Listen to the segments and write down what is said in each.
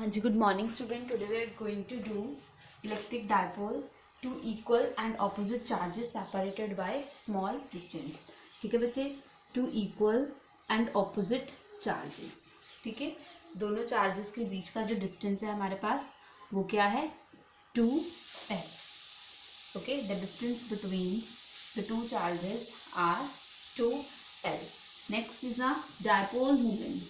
हाँ जी, good morning student. Today we are going to do electric dipole two equal and opposite charges separated by small distance. ठीक है बच्चे, two equal and opposite charges. ठीक है, दोनों charges के बीच का जो डिस्टेंस है हमारे पास वो क्या है, 2l. Okay, the distance between the two charges are 2l. Next is a dipole moment.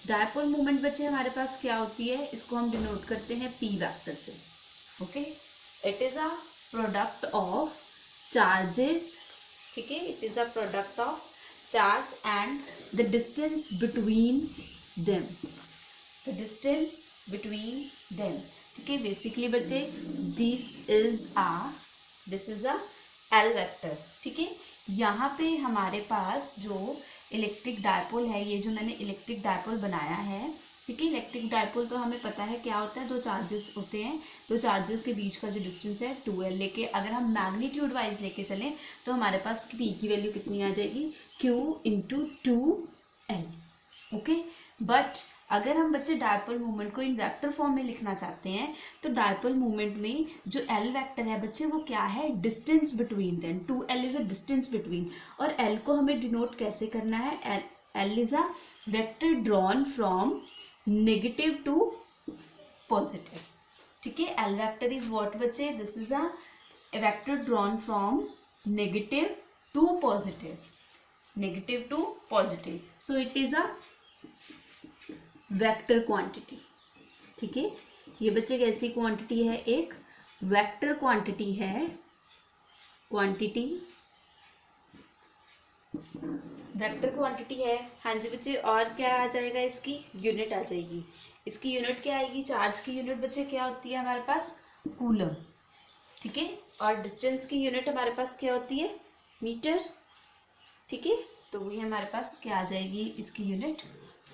Dipole moment बच्चे हमारे पास क्या होती है, इसको हम डिनोट करते हैं p वेक्टर से. Okay, it is a product of charges. ठीक है, it is a product of charge and the distance between them. ठीक है, बेसिकली बच्चे this is a L vector. ठीक है, यहाँ पे हमारे पास जो इलेक्ट्रिक डायपोल है, ये जो मैंने इलेक्ट्रिक डायपोल बनाया है. ठीक है, इलेक्ट्रिक डायपोल तो हमें पता है क्या होता है, दो चार्जेस होते हैं, दो चार्जेस के बीच का जो डिस्टेंस है 2l. लेके अगर हम मैग्नीट्यूड वाइज लेके चलें तो हमारे पास p की वैल्यू कितनी आ जाएगी, q into 2l. Okay, but अगर हम बच्चे डायपोल मूवमेंट को इन वेक्टर फॉर्म में लिखना चाहते हैं तो डायपोल मूवमेंट में जो एल वेक्टर है बच्चे वो क्या है, distance between them. 2l is a distance between, और एल को हमें डिनोट कैसे करना है, L is a vector drawn from negative to positive. ठीक है, एल वेक्टर इज व्हाट बच्चे, this is a vector drawn from negative to positive. So it is a vector quantity. ठीक है, ये बच्चे कैसी क्वांटिटी है, एक वेक्टर क्वांटिटी है. वेक्टर क्वांटिटी है. हाँ जी बच्चे, और क्या आ जाएगा, इसकी यूनिट आ जाएगी. इसकी यूनिट क्या आएगी, चार्ज की यूनिट बच्चे क्या होती है हमारे पास, कूलम. ठीक है, और डिस्टेंस की यूनिट हमारे पास क्या होती है, मीटर. ठीक है, तो वही हमारे पास क्या आ जाएगी, इसकी यूनिट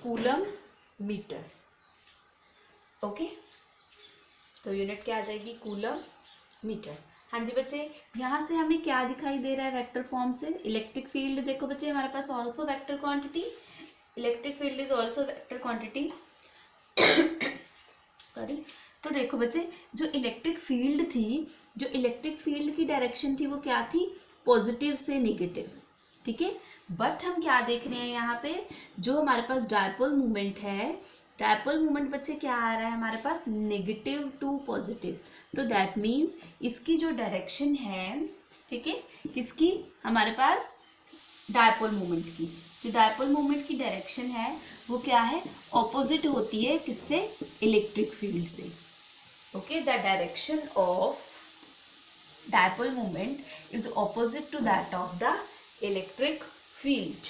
कूलम मीटर. ओके, तो यूनिट क्या आ जाएगी, कूलम मीटर. हाँ जी बच्चे, यहाँ से हमें क्या दिखाई दे रहा है वेक्टर फॉर्म से, इलेक्ट्रिक फील्ड. देखो बच्चे, हमारे पास also vector quantity, electric field is also vector quantity. Sorry. तो देखो बच्चे, जो इलेक्ट्रिक फील्ड की डायरेक्शन थी वो क्या थी, पॉजिटिव से नेगेटिव. ठीक है, बट हम क्या देख रहे हैं यहाँ पे, जो हमारे पास डायपोल मूवमेंट है, डायपोल मूवमेंट बच्चे क्या आ रहा है हमारे पास, नेगेटिव टू पॉजिटिव. तो दैट मीन्स इसकी जो डायरेक्शन है, ठीक है, किसकी, हमारे पास डायपोल मूवमेंट की, जो डायपोल मूवमेंट की डायरेक्शन है वो क्या है, ऑपोजिट होती है किससे, इलेक्ट्रिक फील्ड से. Okay, the direction of dipole movement is opposite to that of the electric field.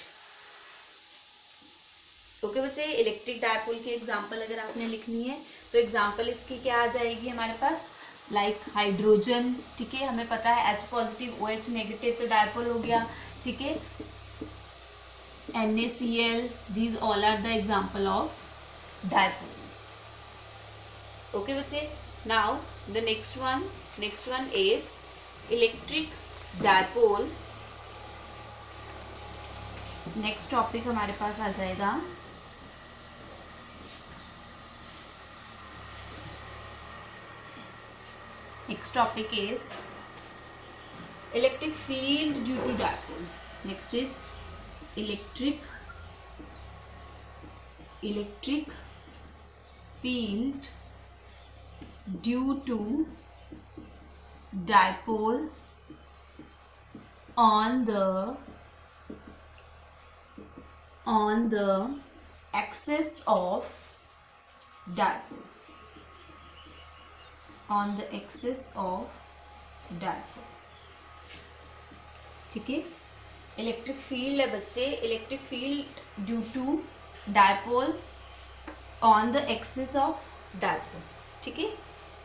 Okay बच्चे, इलेक्ट्रिक डायपोल की एग्जांपल अगर आपने लिखनी है तो एग्जांपल इसकी क्या आ जाएगी हमारे पास, लाइक हाइड्रोजन. ठीक है, हमें पता है H पॉजिटिव OH नेगेटिव, तो डायपोल हो गया. ठीक है, NaCl, these all are the example of dipoles. Okay बच्चे, now the next one is electric dipole. Next topic हमारे पास आ जाएगा next topic is electric field due to dipole. Next is electric field due to dipole on the axis of dipole. ठीक है, electric field है बच्चे, electric field due to dipole on the axis of dipole. ठीक है,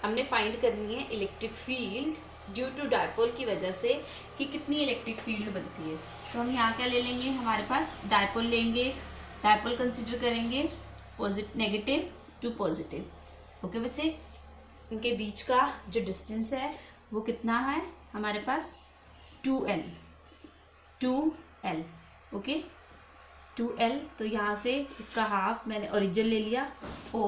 हमने find करनी है electric field due to dipole की वजह से कि कितनी इलेक्ट्रिक फील्ड बनती है. तो हम यहाँ क्या ले लेंगे, हमारे पास डायपोल लेंगे, डायपोल कंसिडर करेंगे नेगेटिव टू पॉजिटिव. ओके बच्चे, इनके बीच का जो डिस्टेंस है वो कितना है हमारे पास, 2l. ओके, 2l, तो यहाँ से इसका हाफ मैंने ओरिजिन ले लिया o,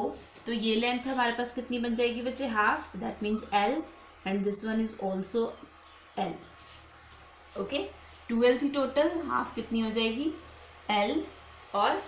तो ये लेंथ हमारे पास कितनी बन जाएगी बच्चे, half, that means l, and this one is also l. Okay, 2l थी टोटल, हाफ कितनी हो जाएगी, l और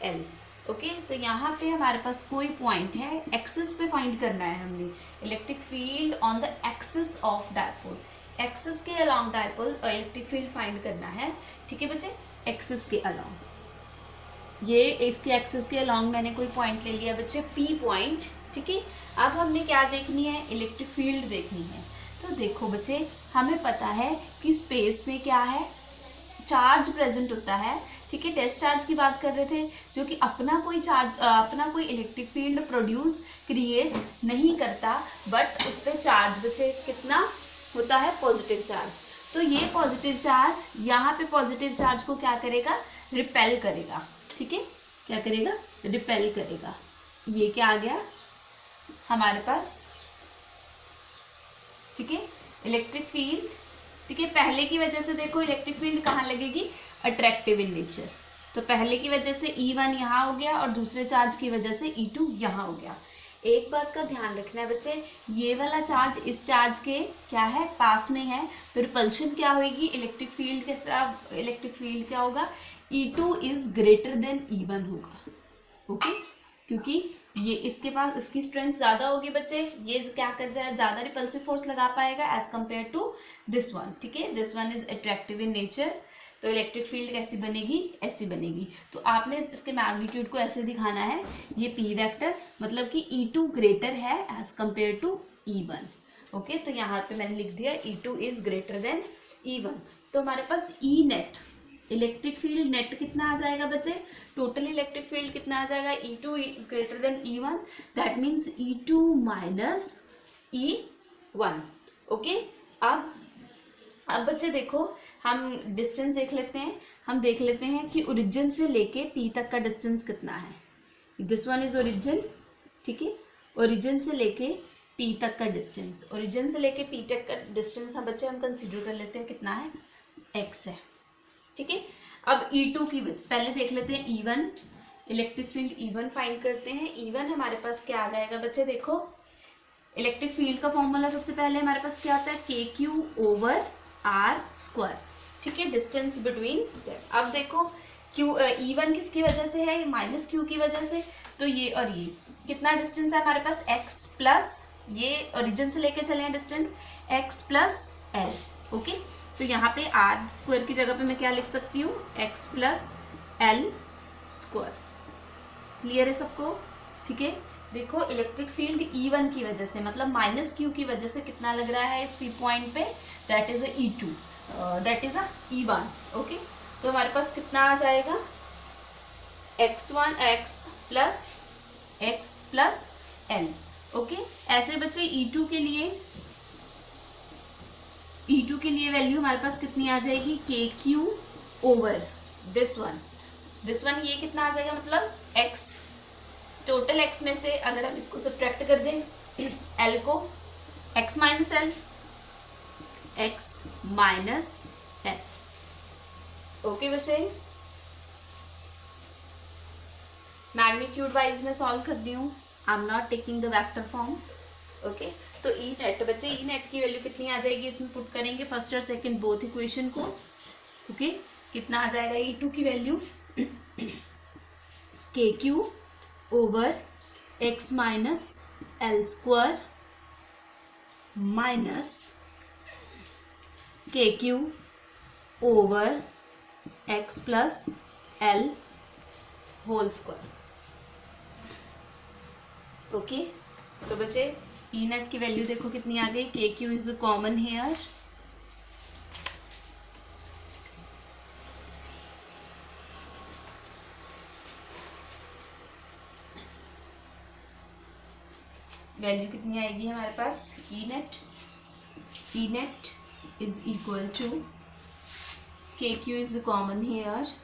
l. ओके, तो यहाँ पे हमारे पास कोई पॉइंट है, एक्सिस पे फाइंड करना है हमने, electric field on the axis of dipole, axis के along dipole electric field find करना है. ठीक है बच्चे, एक्सिस के अलोंग, ये इसके एक्सिस के अलोंग मैंने कोई पॉइंट ले लिया बच्चे, P पॉइंट. ठीक है, अब हमने क्या देखनी है, इलेक्ट्रिक फील्ड देखनी है. तो देखो बच्चे, हमें पता है कि स्पेस में क्या है, चार्ज प्रेजेंट होता है. ठीक है, टेस्ट चार्ज की बात कर रहे थे, जो कि अपना कोई इलेक्ट्रिक फील्ड प्रोड्यूस क्रिएट नहीं करता, बट उस पर चार्ज बच्चे कितना होता है, पॉजिटिव चार्ज. तो ये पॉजिटिव चार्ज, यहाँ पे पॉजिटिव चार्ज को क्या करेगा, रिपेल करेगा. ठीक है, क्या करेगा, रिपेल करेगा. ये क्या आ गया हमारे पास. ठीक है, इलेक्ट्रिक फील्ड. ठीक है, पहले की वजह से देखो इलेक्ट्रिक फील्ड कहाँ लगेगी, अट्रैक्टिव इन नेचर. तो पहले की वजह से E1 यहाँ हो गया और दूसरे चार्ज की वजह से E2 यहाँ हो गया. एक बात का ध्यान रखना है बच्चे, ये वाला चार्ज इस चार्ज के क्या है, पास में है, तो रिपल्शन क्या होगी, इलेक्ट्रिक फील्ड के साथ इलेक्ट्रिक फील्ड क्या होगा, E2 is greater than E1 होगा. ओके, क्योंकि ये इसके पास इसकी स्ट्रेंथ ज़्यादा होगी बच्चे, ये क्या कर जाए, ज़्यादा रिपल्सिव फोर्स लगा पाएगा as compare to this one. ठीक है, this one is attractive in nature. तो इलेक्ट्रिक फील्ड कैसी बनेगी, ऐसी बनेगी. तो आपने इसके मैग्नीट्यूड को ऐसे दिखाना है, ये P वेक्टर, मतलब कि E2 ग्रेटर है as compare to E1. Okay, तो यहाँ पे मैंने लिख दिया E2 is greater than E1. तो हमारे पास E net, electric field net कितना आ जाएगा बच्चे, टोटल इलेक्ट्रिक फील्ड कितना आ जाएगा, E2 is greater than E1, that means E2 minus E1. Okay, अब बच्चे देखो, हम डिस्टेंस देख लेते हैं. हम देख लेते हैं कि ओरिजिन से लेके P तक का डिस्टेंस कितना है. This one is origin. ठीक है, ओरिजिन से लेके P तक का डिस्टेंस, ओरिजिन से लेके P तक का डिस्टेंस हम बच्चे हम कंसीडर कर लेते हैं कितना है, x है. ठीक है, अब E2 की वजह पहले देख लेते हैं E1, electric field E1 find करते हैं. E1 हमारे पास क्या आ जाएगा बच्चे, देखो इलेक्ट्रिक फील्ड का फॉर्मूला सबसे पहले हमारे पास क्या होता है, KQ ओवर R स्क्वायर. ठीक है, डिस्टेंस बिटवीन. अब देखो E1 किसकी वजह से है, माइनस Q की वजह से, तो ये और ये कितना डिस्टेंस है हमारे पास, x प्लस, ये ओरिजिन से लेके चले हैं distance, x plus L. Okay, तो यहाँ पे R स्क्वायर की जगह पे मैं क्या लिख सकती हूँ, x plus L square. Clear है सबको. ठीक है, देखो इलेक्ट्रिक फील्ड E1 की वजह से, मतलब माइनस Q की वजह से कितना लग रहा है इस P पॉइंट पे, that is a E2, that is a E1. Okay, तो हमारे पास कितना आ जाएगा, x प्लस L. ओके, ऐसे बच्चे E2 के लिए वैल्यू हमारे पास कितनी आ जाएगी, KQ ओवर दिस वन, ये कितना आ जाएगा, मतलब x, टोटल x में से अगर हम इसको सब्ट्रैक्ट कर दें L को, x माइनस L. ओके बच्चे, मैग्नीट्यूड वाइज में सॉल्व कर दी हूँ, I am not taking the vector form. Okay, तो E नेट बच्चे, E नेट की वैल्यू कितनी आ जाएगी, इसमें पुट करेंगे फर्स्ट और सेकंड बोथ इक्वेशन को. ओके, कितना आ जाएगा E2 की value, KQ over x minus L square minus KQ over x plus L whole square. Okay, तो बच्चे E नेट की वैल्यू देखो कितनी आ गई, KQ is the common here, value कितनी आएगी हमारे पास, E net is equal to KQ is the common here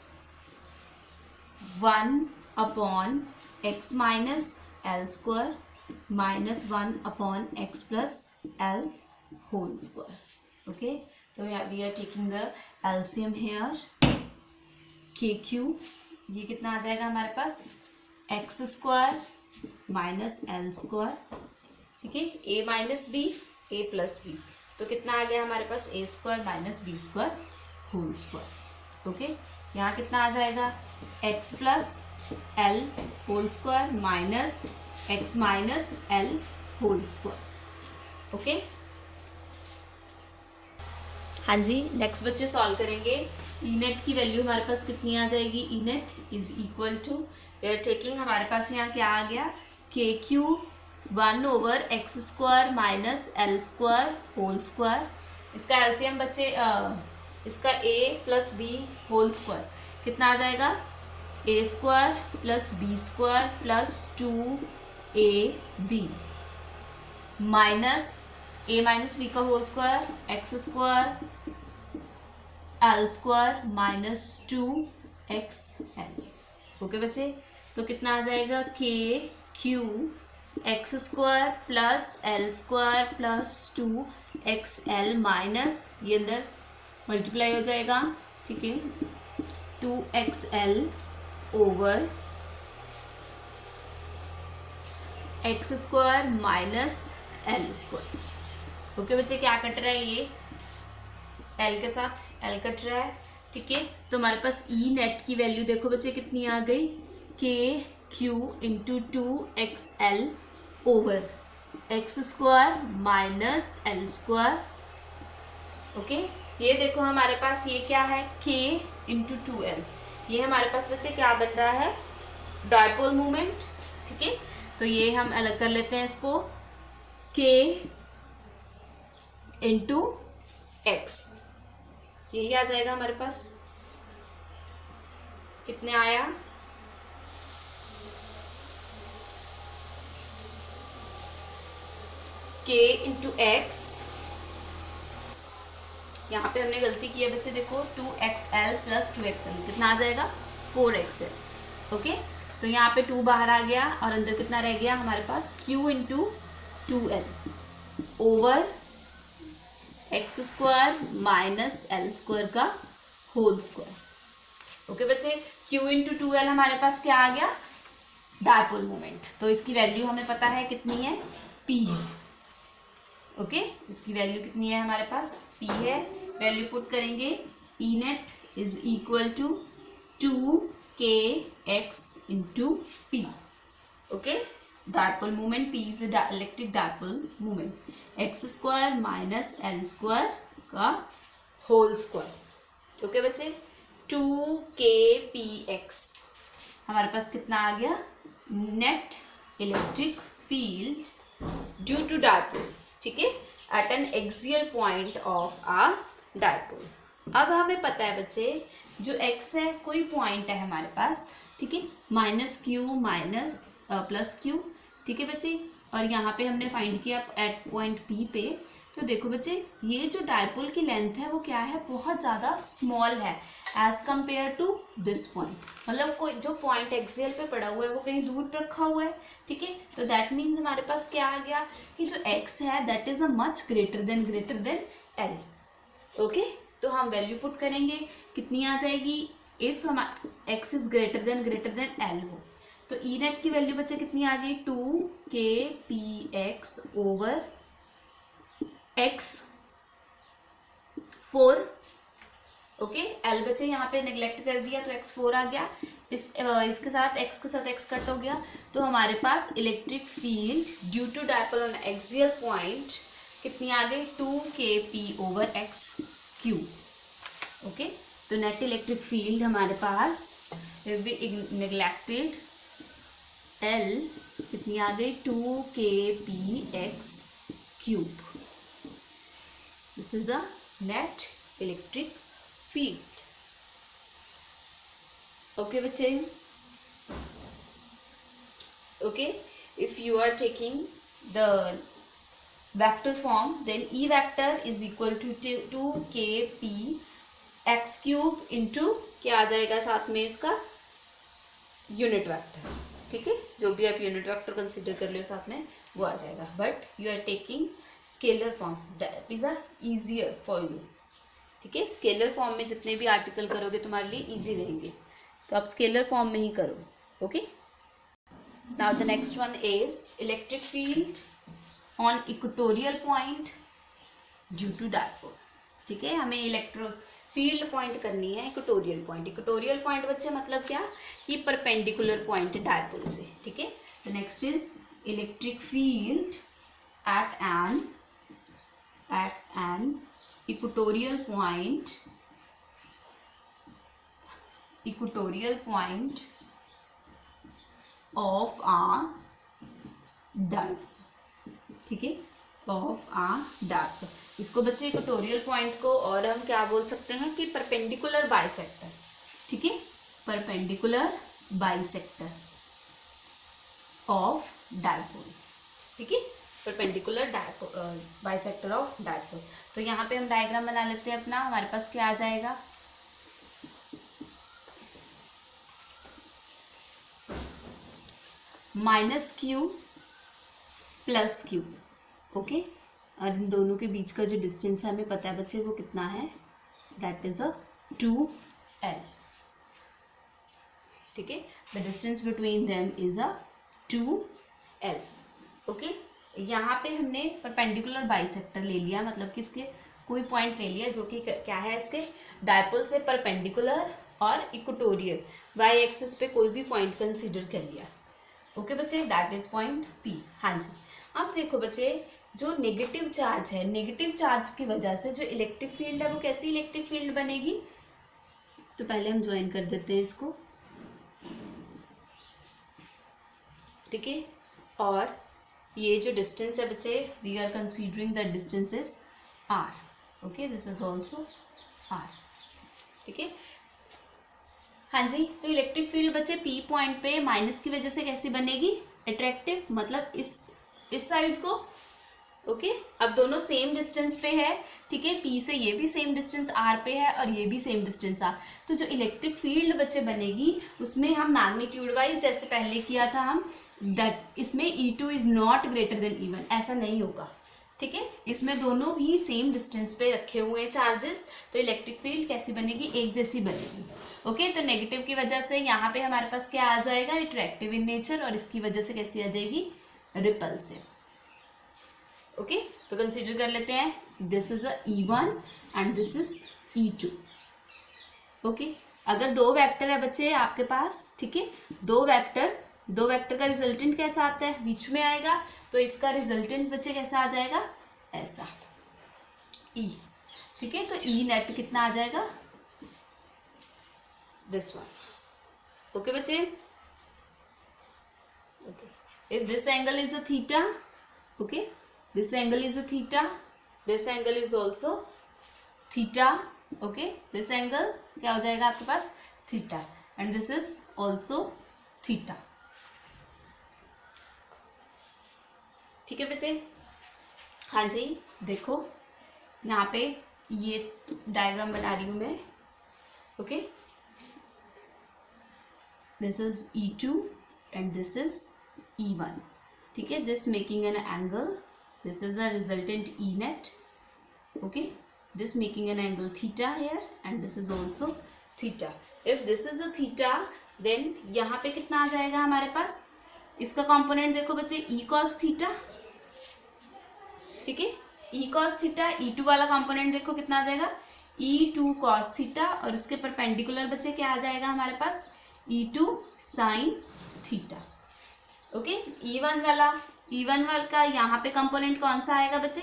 1 upon x minus L square minus 1 upon x plus L whole square. Okay, so we are taking the LCM here, KQ ये कितना आ जाएगा हमारे पास x square minus l square, ठीक है, a minus b a plus b, तो कितना आ गया हमारे पास a square minus b square whole square. Okay, यहाँ कितना आ जाएगा x plus l whole square minus x minus l whole square. Okay, हाँ जी, नेक्स्ट बच्चे सॉल्व करेंगे। ई नेट की वैल्यू हमारे पास कितनी आ जाएगी, E net is equal to taking हमारे पास यहाँ क्या आ गया k q 1/x² minus l square whole square, इसका एलसीएम बच्चे इसका a plus b whole square कितना आ जाएगा a square plus b square plus 2ab minus a minus b का whole square x square l square minus 2xl। Okay बच्चे, तो कितना आ जाएगा k q x square plus L square plus 2xl minus ये अंदर मल्टीप्लाई हो जाएगा, ठीक है, 2xl over x square minus l square. Okay बच्चे, क्या कट रहा है ये एल के साथ एल कट रहा है, ठीक है, तो हमारे पास ई नेट की वैल्यू देखो बच्चे कितनी आ गई के Q into 2xl over x square minus l square. Okay, ये देखो हमारे पास ये क्या है k इंटू 2l, ये हमारे पास बच्चे क्या बन रहा है डायपोल मोमेंट, ठीक है, तो ये हम अलग कर लेते हैं इसको k इंटू एक्स, यही आ जाएगा हमारे पास, कितने आया k इंटू एक्स, यहाँ पे हमने गलती की है बच्चे देखो 2xl प्लस 2xl कितना आ जाएगा 4xl। ओके, तो यहाँ पे 2 बाहर आ गया और अंदर कितना रह गया हमारे पास q into 2l over x square minus l square का होल स्क्वायर। ओके बच्चे, q इंटू 2l हमारे पास क्या आ गया डायपोल मोमेंट, तो इसकी वैल्यू हमें पता है कितनी है p है। ओके, इसकी वैल्यू कितनी है हमारे पास p है, वैल्यू पुट करेंगे E net is equal to 2kx into p। Okay, dipole moment p is electric dipole moment x square minus l square का होल स्क्वायर। ओके बच्चे, 2kpx हमारे पास कितना आ गया net electric field due to dipole, ठीक है, at an axial point of a dipole. अब हमें पता है बच्चे जो x है कोई पॉइंट है हमारे पास, ठीक है, minus Q minus plus Q, ठीक है बच्चे, और यहाँ पे हमने फाइंड किया एट पॉइंट P पे, तो देखो बच्चे ये जो डायपोल की लेंथ है वो क्या है बहुत ज़्यादा स्मॉल है as compare to this point, मतलब कोई जो पॉइंट एक्सियल पे पड़ा हुआ है वो कहीं दूर रखा हुआ है, ठीक है, तो दैट मीन्स हमारे पास क्या आ गया कि जो x है that is a much greater than l। Okay, तो हम वैल्यू पुट करेंगे कितनी आ जाएगी इफ हम x is greater than l हो, तो ई नेट की वैल्यू बच्चे कितनी आ गई 2kpx over x 4। Okay, L बच्चे यहाँ पे नेग्लेक्ट कर दिया तो x 4 आ गया, इसके साथ x के साथ x कट हो गया, तो हमारे पास electric field due to dipole on axial point कितनी आ गई 2kp over x cube. Okay, तो नेट इलेक्ट्रिक फील्ड हमारे पास नेग्लेक्टेड L कितनी आ गई 2kpx cube, this is the net electric field. Okay बच्चे, okay, if you are taking the vector form then E vector is equal to 2kpx cube into क्या आ जाएगा साथ में इसका यूनिट वेक्टर, ठीक है, जो भी आप यूनिट वेक्टर कंसीडर कर लो साथ में वो आ जाएगा, but you are taking scalar form that is a easier for you, ठीक है, स्केलर फॉर्म में जितने भी आर्टिकल करोगे तुम्हारे लिए इजी रहेंगे, तो आप स्केलर फॉर्म में ही करो. Okay, now the next one is electric field on equatorial point due to dipole. ठीक है, हमें इलेक्ट्रो फील्ड पॉइंट करनी है इक्वेटोरियल पॉइंट. इक्वेटोरियल पॉइंट बच्चे मतलब क्या, कि परपेंडिकुलर पॉइंट डायपोल से. ठीक है, the next is electric field at an equatorial point of a dipole. ठीक है, ऑफ आ डायपोल. इसको बच्चे इक्वेटोरियल पॉइंट को और हम क्या बोल सकते हैं कि परपेंडिकुलर बाइसेक्टर. ठीक है, परपेंडिकुलर बाइसेक्टर ऑफ डायपोल. ठीक है, परपेंडिकुलर बाइसेक्टर ऑफ डायपोल. तो यहाँ पे हम डायग्राम बना लेते हैं अपना. हमारे पास क्या आ जाएगा, -q + q. ओके, और इन दोनों के बीच का जो डिस्टेंस है हमें पता है बच्चे वो कितना है, दैट इज 2l. ठीक है, the distance between them is 2l. Okay, यहाँ पे हमने परपेंडिकुलर बाइसेक्टर ले लिया, मतलब कि इसके कोई पॉइंट ले लिया जो कि क्या है, इसके डायपोल से परपेंडिकुलर और इक्वेटोरियल वाई एक्सिस पे कोई भी पॉइंट कंसीडर कर लिया. ओके बच्चे, दैट इज पॉइंट P. हाँ जी, अब देखो बच्चे, जो नेगेटिव चार्ज है, नेगेटिव चार्ज की वजह से जो इलेक्ट्रिक फील्ड है वो कैसी इलेक्ट्रिक फील्ड बनेगी. तो पहले हम ज्वाइन कर देते हैं इसको. ठीक है, और ये जो डिस्टेंस है बच्चे, we are considering the distance is r. Okay, this is also r. ठीक है, हाँ जी. तो इलेक्ट्रिक फील्ड बच्चे P पॉइंट पे माइनस की वजह से कैसी बनेगी, अट्रैक्टिव, मतलब इस साइड को. ओके, अब दोनों सेम डिस्टेंस पे है. ठीक है, P से ये भी सेम डिस्टेंस r पे है और ये भी सेम डिस्टेंस r. तो जो इलेक्ट्रिक फील्ड बच्चे बनेगी उसमें हम मैग्नीट्यूड वाइज जैसे पहले किया था हम, दैट इसमें E2 is not greater than E1, ऐसा नहीं होगा. ठीक है, इसमें दोनों भी सेम डिस्टेंस पे रखे हुए हैं चार्जेस. तो इलेक्ट्रिक फील्ड कैसी बनेगी, एक जैसी बनेगी. ओके, तो नेगेटिव की वजह से यहाँ पे हमारे पास क्या आ जाएगा, अट्रैक्टिव इन नेचर, और इसकी वजह से कैसी आ जाएगी, रिपल्सिव. ओके, तो कंसीडर कर लेते हैं, this is E1 and this is E2. Okay, अगर दो वेक्टर है बच्चे आपके पास, ठीक है, दो वेक्टर का रिजल्टेंट कैसा आता है, बीच में आएगा. तो इसका रिजल्टेंट बच्चे कैसा आ जाएगा, ऐसा E. ठीक है, तो E नेट कितना आ जाएगा, दिस वन. ओके बच्चे, okay, if this angle is a theta, okay, this angle is a theta, this angle is also theta. okay, this angle क्या हो जाएगा आपके पास, theta, and this is also theta. ठीक है बच्चे, हाँ जी. देखो यहाँ पे ये डायग्राम बना रही हूँ मैं. Okay, this is E2 and this is E1. ठीक है, this making an angle, this is a resultant E net. Okay, this making an angle theta here and this is also theta. If this is a theta, then यहाँ पे कितना आ जाएगा हमारे पास, इसका component देखो बच्चे, E cos theta. ठीक है, E cos theta, E2 वाला कंपोनेंट देखो कितना आ जाएगा, E2 cos theta, और इसके परपेंडिकुलर बच्चे क्या आ जाएगा हमारे पास, E2 sin theta. Okay, E1 वाला का यहाँ पे कंपोनेंट कौन सा आएगा बच्चे,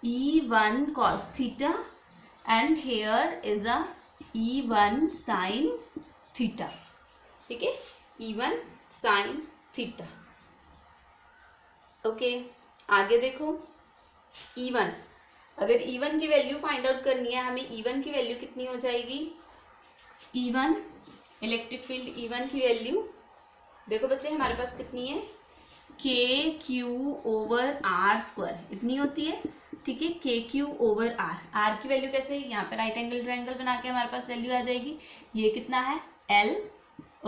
E1 cos theta and here is a E1 sin theta. ठीक है, E1 sin theta. ओके, आगे देखो E1, अगर E1 की वैल्यू फाइंड आउट करनी है हमें, E1 की वैल्यू कितनी हो जाएगी, E1 इलेक्ट्रिक फील्ड E1 की वैल्यू देखो बच्चे हमारे पास कितनी है, KQ/R², इतनी होती है. ठीक है, KQ/R. R की वैल्यू कैसे, यहाँ पे राइट एंगल ट्रायंगल बना के हमारे पास वैल्यू आ जाएगी, ये कितना है, L.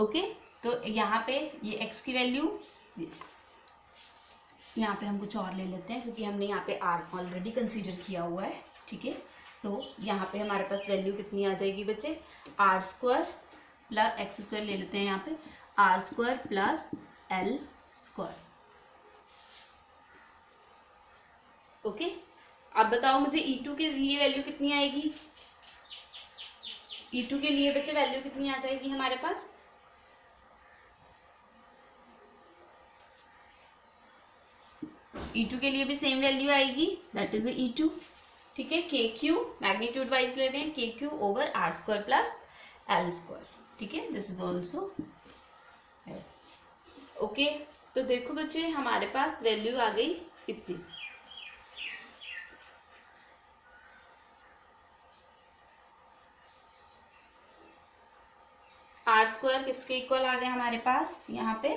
ओके, तो यहाँ पे ये X की वैल्यू, यहाँ पे हम कुछ और ले लेते हैं क्योंकि हमने यहाँ पे R ऑलरेडी कंसीडर किया हुआ है. ठीक है, सो यहाँ पे हमारे पास वैल्यू कितनी आ जाएगी बच्चे, R². प्लस एक्स स्क्वायर ले लेते हैं यहाँ पे, R square plus L square. Okay, अब बताओ मुझे E2 के लिए वैल्यू कितनी आएगी। E2 के लिए बच्चे वैल्यू कितनी आ जाएगी हमारे पास। E2 के लिए भी सेम वैल्यू आएगी, दैट इज E2। ठीक है, के क्यू मैग्नीट्यूड वाइज ले रहे हैं, K Q over R square plus L square. ठीक है, दिस इज ऑल्सो ओके। तो देखो बच्चे हमारे पास वैल्यू आ गई इतनी। आर स्क्वायर किसके इक्वल आ गया हमारे पास यहाँ पे,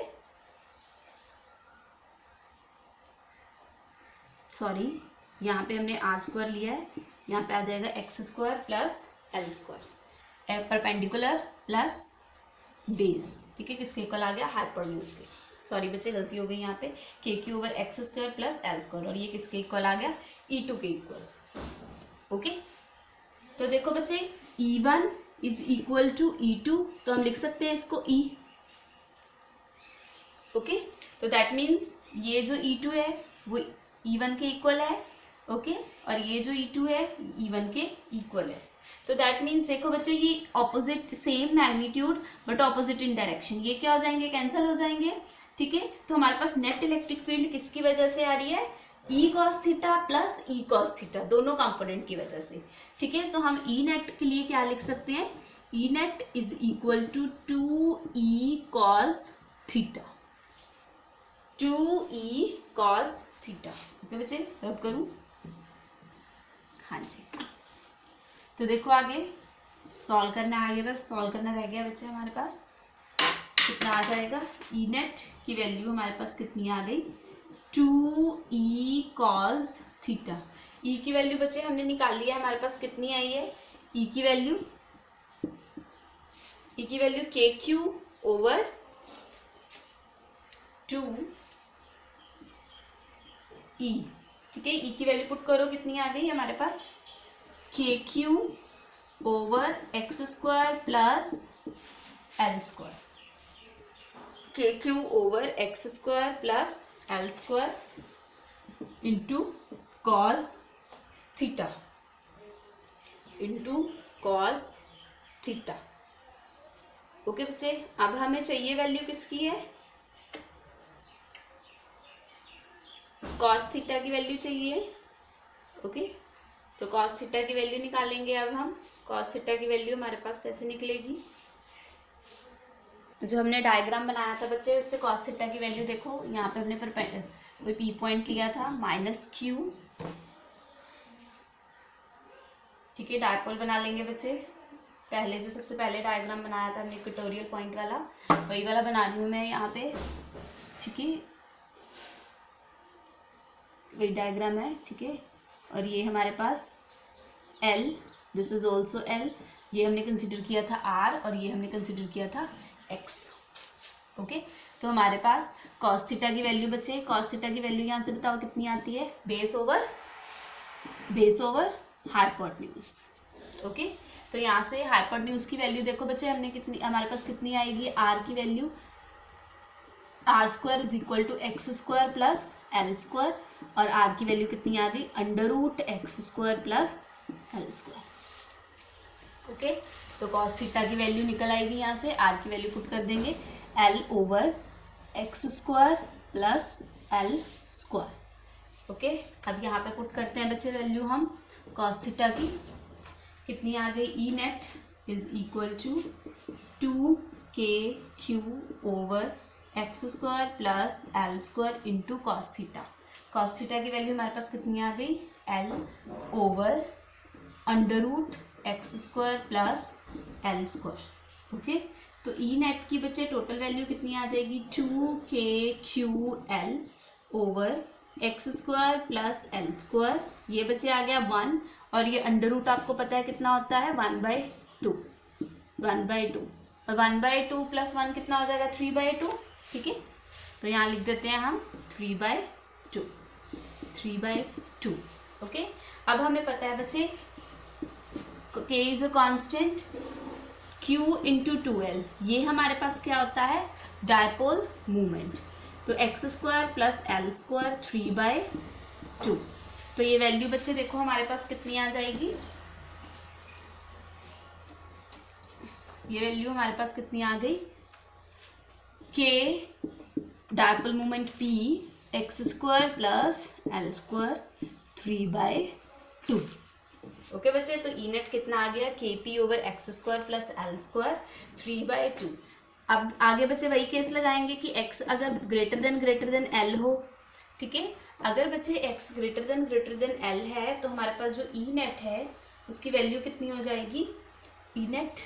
सॉरी यहाँ पे हमने आर स्क्वायर लिया है, यहाँ पे आ जाएगा x square plus L square, perpendicular plus base. ठीक है, किसके इक्वल आ गया, हाइपोटेन्यूज के। सॉरी बच्चे गलती हो गई यहाँ पे, के Q over x square plus L square, और ये किसके इक्वल आ गया, E2 के इक्वल। ओके, तो देखो बच्चे E1 is equal to E2, तो हम लिख सकते हैं इसको E। ओके, तो दैट मीन्स ये जो E2 है वो E1 के इक्वल है। ओके, और ये जो E2 है E1 के इक्वल है। तो दैट मीन्स देखो बच्चे ये opposite, same magnitude but opposite in direction, ये क्या हो जाएंगे, कैंसिल हो जाएंगे। ठीक है, तो हमारे पास नेट इलेक्ट्रिक फील्ड किसकी वजह से आ रही है, E cos theta plus E cos theta, दोनों कंपोनेंट की वजह से। ठीक है, तो हम E नेट के लिए क्या लिख सकते हैं, E net is equal to 2E cos theta, 2E cos theta. Okay बच्चे, रब करूं, हाँ जी। तो देखो आगे सॉल्व करना है, आगे बस सॉल्व करना रह गया बच्चे हमारे पास। कितना आ जाएगा, E नेट की वैल्यू हमारे पास कितनी आ गई, 2E cos थीटा। E की वैल्यू बच्चे हमने निकाल लिया, हमारे पास कितनी आई है, E की वैल्यू के क्यू ओवर 2E। ठीक है, E की वैल्यू पुट करो, कितनी आ गई हमारे पास, k Q over x square plus L square, k Q over x square plus L square into cos theta, into cos theta. Okay बच्चे, अब हमें चाहिए वैल्यू किसकी है, कॉस थीटा की वैल्यू चाहिए। ओके, तो कॉस थीटा की वैल्यू निकालेंगे। अब हम कॉस थीटा की वैल्यू हमारे पास कैसे निकलेगी, जो हमने डायग्राम बनाया था बच्चे उससे कॉस थीटा की वैल्यू देखो, यहाँ पे हमने कोई पी पॉइंट लिया था -q। ठीक है, डायपोल बना लेंगे बच्चे, पहले जो सबसे पहले डायग्राम बनाया था हमने इक्वेटोरियल पॉइंट वाला, वही वाला बना रही हूँ मैं यहाँ पे। ठीक है, वही डायग्राम है। ठीक है, और ये हमारे पास L, this is also L, ये हमने कंसिडर किया था R और ये हमने कंसिडर किया था X। ओके, तो हमारे पास कॉस थीटा की वैल्यू बचे, कॉस थीटा की वैल्यू यहाँ से बताओ कितनी आती है, बेस ओवर हाइपोटेन्यूज। ओके, तो यहाँ से हाइपोटेन्यूज की वैल्यू देखो बच्चे हमने कितनी, हमारे पास कितनी आएगी, R की value R square is equal to X square plus L square, और R की वैल्यू कितनी आ गई, √x square plus L square. Okay, तो कॉस थीटा की वैल्यू निकल आएगी यहाँ से, R की वैल्यू पुट कर देंगे L over x square plus L square. Okay, अब यहाँ पे पुट करते हैं बच्चे वैल्यू हम कॉस थीटा की, कितनी आ गई, E net is equal to 2KQ over x square plus L square into cos theta. Cos theta की वैल्यू हमारे पास कितनी आ गई, L over √x square plus L square. Okay, तो E नेट की बच्चे टोटल वैल्यू कितनी आ जाएगी, 2KQL over x square plus L square, ये बच्चे आ गया 1, और ये √ आपको पता है कितना होता है, 1/2, और 1/2 प्लस 1 कितना हो जाएगा, 3/2। ठीक है, तो यहाँ लिख देते हैं हम 3/2। ओके, अब हमें पता है बच्चे K is a constant, Q into 2L, ये हमारे पास क्या होता है, डायपोल मोमेंट। तो x square plus L square 3/2। तो ये वैल्यू बच्चे देखो हमारे पास कितनी आ जाएगी, ये वैल्यू हमारे पास कितनी आ गई, के dipole moment P x square plus L square 3/2। Okay बच्चे, तो ई नेट कितना आ गया, के P over x square plus L square 3/2। अब आगे बच्चे वही केस लगाएंगे कि x अगर ग्रेटर देन एल हो, ठीक है। अगर बच्चे x ग्रेटर देन एल है तो हमारे पास जो ई नेट है उसकी वैल्यू कितनी हो जाएगी, E net,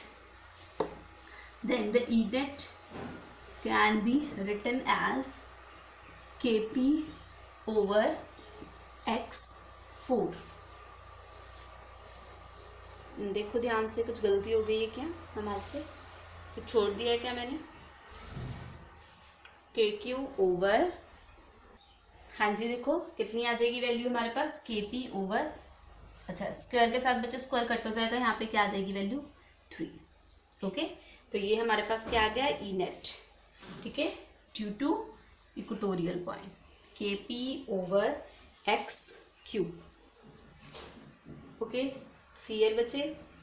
then the E net can be written as kp over x4। देखो ध्यान से, कुछ गलती हो गई है क्या हमारे से, कुछ छोड़ दिया है क्या मैंने, KQ ओवर, हाँ जी देखो कितनी आ जाएगी वैल्यू हमारे पास, KP ओवर, अच्छा स्क्वायर के साथ बच्चे स्क्वायर कट हो जाएगा, यहाँ पे क्या आ जाएगी वैल्यू 3। ओके, तो ये हमारे पास क्या आ गया, ई नेट, ठीक है, due to equatorial point, KP over XQ। Okay clear बच्चे,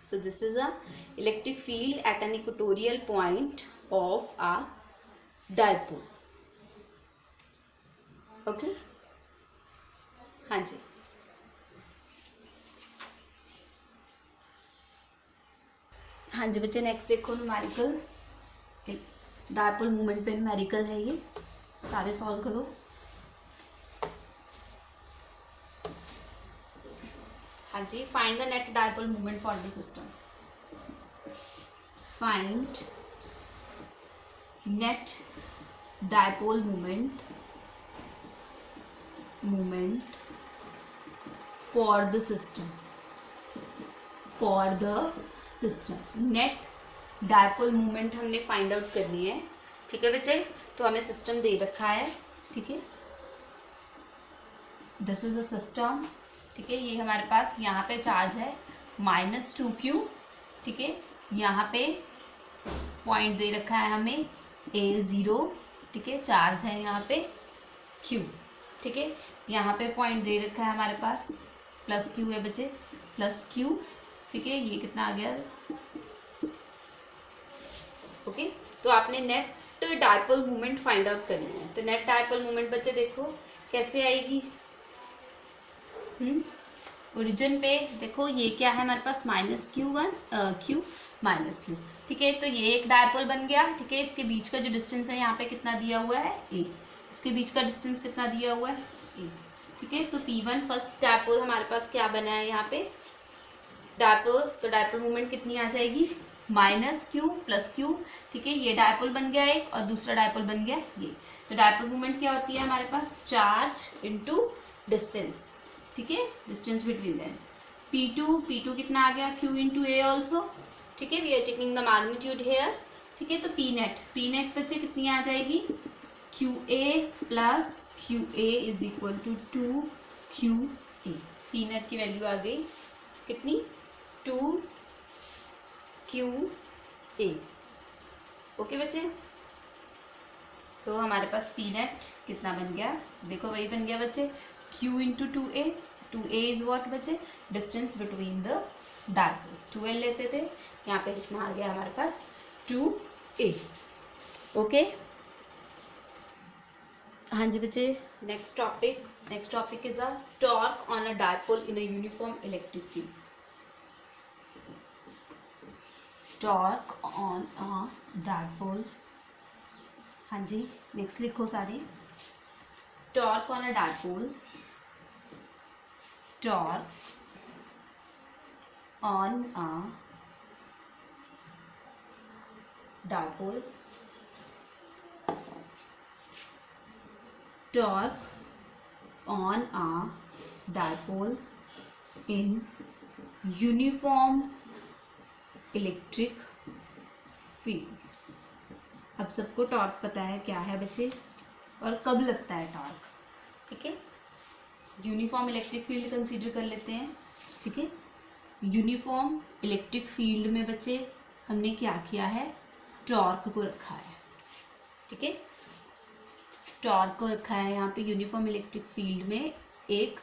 so this is a electric field at an equatorial point of a dipole। Okay हाँ जी, हाँ जी बच्चे नेक्स्ट देखो न्यूमेरिकल, डायपोल मोमेंट पे न्यूमेरिकल है ये, सारे सॉल्व करो। हाँ जी, find the net dipole moment for the system, find net dipole moment for the system, net dipole moment हमने फाइंड आउट करनी है, ठीक है बच्चे। तो हमें सिस्टम दे रखा है, ठीक है, दिस इज अ सिस्टम, ठीक है, ये हमारे पास यहाँ पे चार्ज है -2Q, ठीक है, यहाँ पे पॉइंट दे रखा है हमें A0, ठीक है, चार्ज है यहाँ पे Q, ठीक है, यहाँ पे पॉइंट दे रखा है हमारे पास +Q है बच्चे, +Q, ठीक है, ये कितना आ गया। ओके, तो आपने net dipole moment find out करनी है। तो नेट डायपोल मोमेंट बच्चे देखो कैसे आएगी, ओरिजिन पे देखो ये क्या है हमारे पास -Q, -Q, ठीक है, तो ये एक डायपोल बन गया, ठीक है, इसके बीच का जो डिस्टेंस है यहाँ पे कितना दिया हुआ है a, इसके बीच का डिस्टेंस कितना दिया हुआ है a, ठीक है। तो P1 फर्स्ट डायपोल हमारे पास क्या बना है यहाँ पे डायपोल, तो डायपोल मोमेंट कितनी आ जाएगी -Q + Q, ठीक है, ये डायपोल बन गया एक और दूसरा डायपोल बन गया ये। तो डायपोल मोमेंट क्या होती है हमारे पास, चार्ज इनटू डिस्टेंस, ठीक है, डिस्टेंस बिटवीन देम। P2 कितना आ गया, Q इंटू A ऑल्सो, ठीक है, we are taking the magnitude here, ठीक है। तो P नेट बच्चे कितनी आ जाएगी, QA + QA is equal to 2QA। P net की वैल्यू आ गई कितनी, 2QA। ओके बच्चे, तो हमारे पास P नेट कितना बन गया, देखो वही बन गया बच्चे, Q into 2A is what बच्चे, distance between the dipole, 2L लेते थे, यहाँ पे कितना आ गया हमारे पास 2A। ओके हाँ जी बच्चे, next topic is a torque on a dipole in a uniform electric field, torque on a dipole, हाँ जी नेक्स्ट लिखो सारे, torque on a dipole, torque on a dipole, torque on a dipole in uniform electric field। अब सबको torque पता है क्या है बच्चे और कब लगता है टॉर्क, ठीक है। यूनिफॉर्म इलेक्ट्रिक फील्ड कंसीडर कर लेते हैं, ठीक है। यूनिफॉर्म इलेक्ट्रिक फील्ड में बच्चे हमने क्या किया है, टॉर्क को रखा है, ठीक है, टॉर्क को रखा है यहाँ पे यूनिफॉर्म इलेक्ट्रिक फील्ड में एक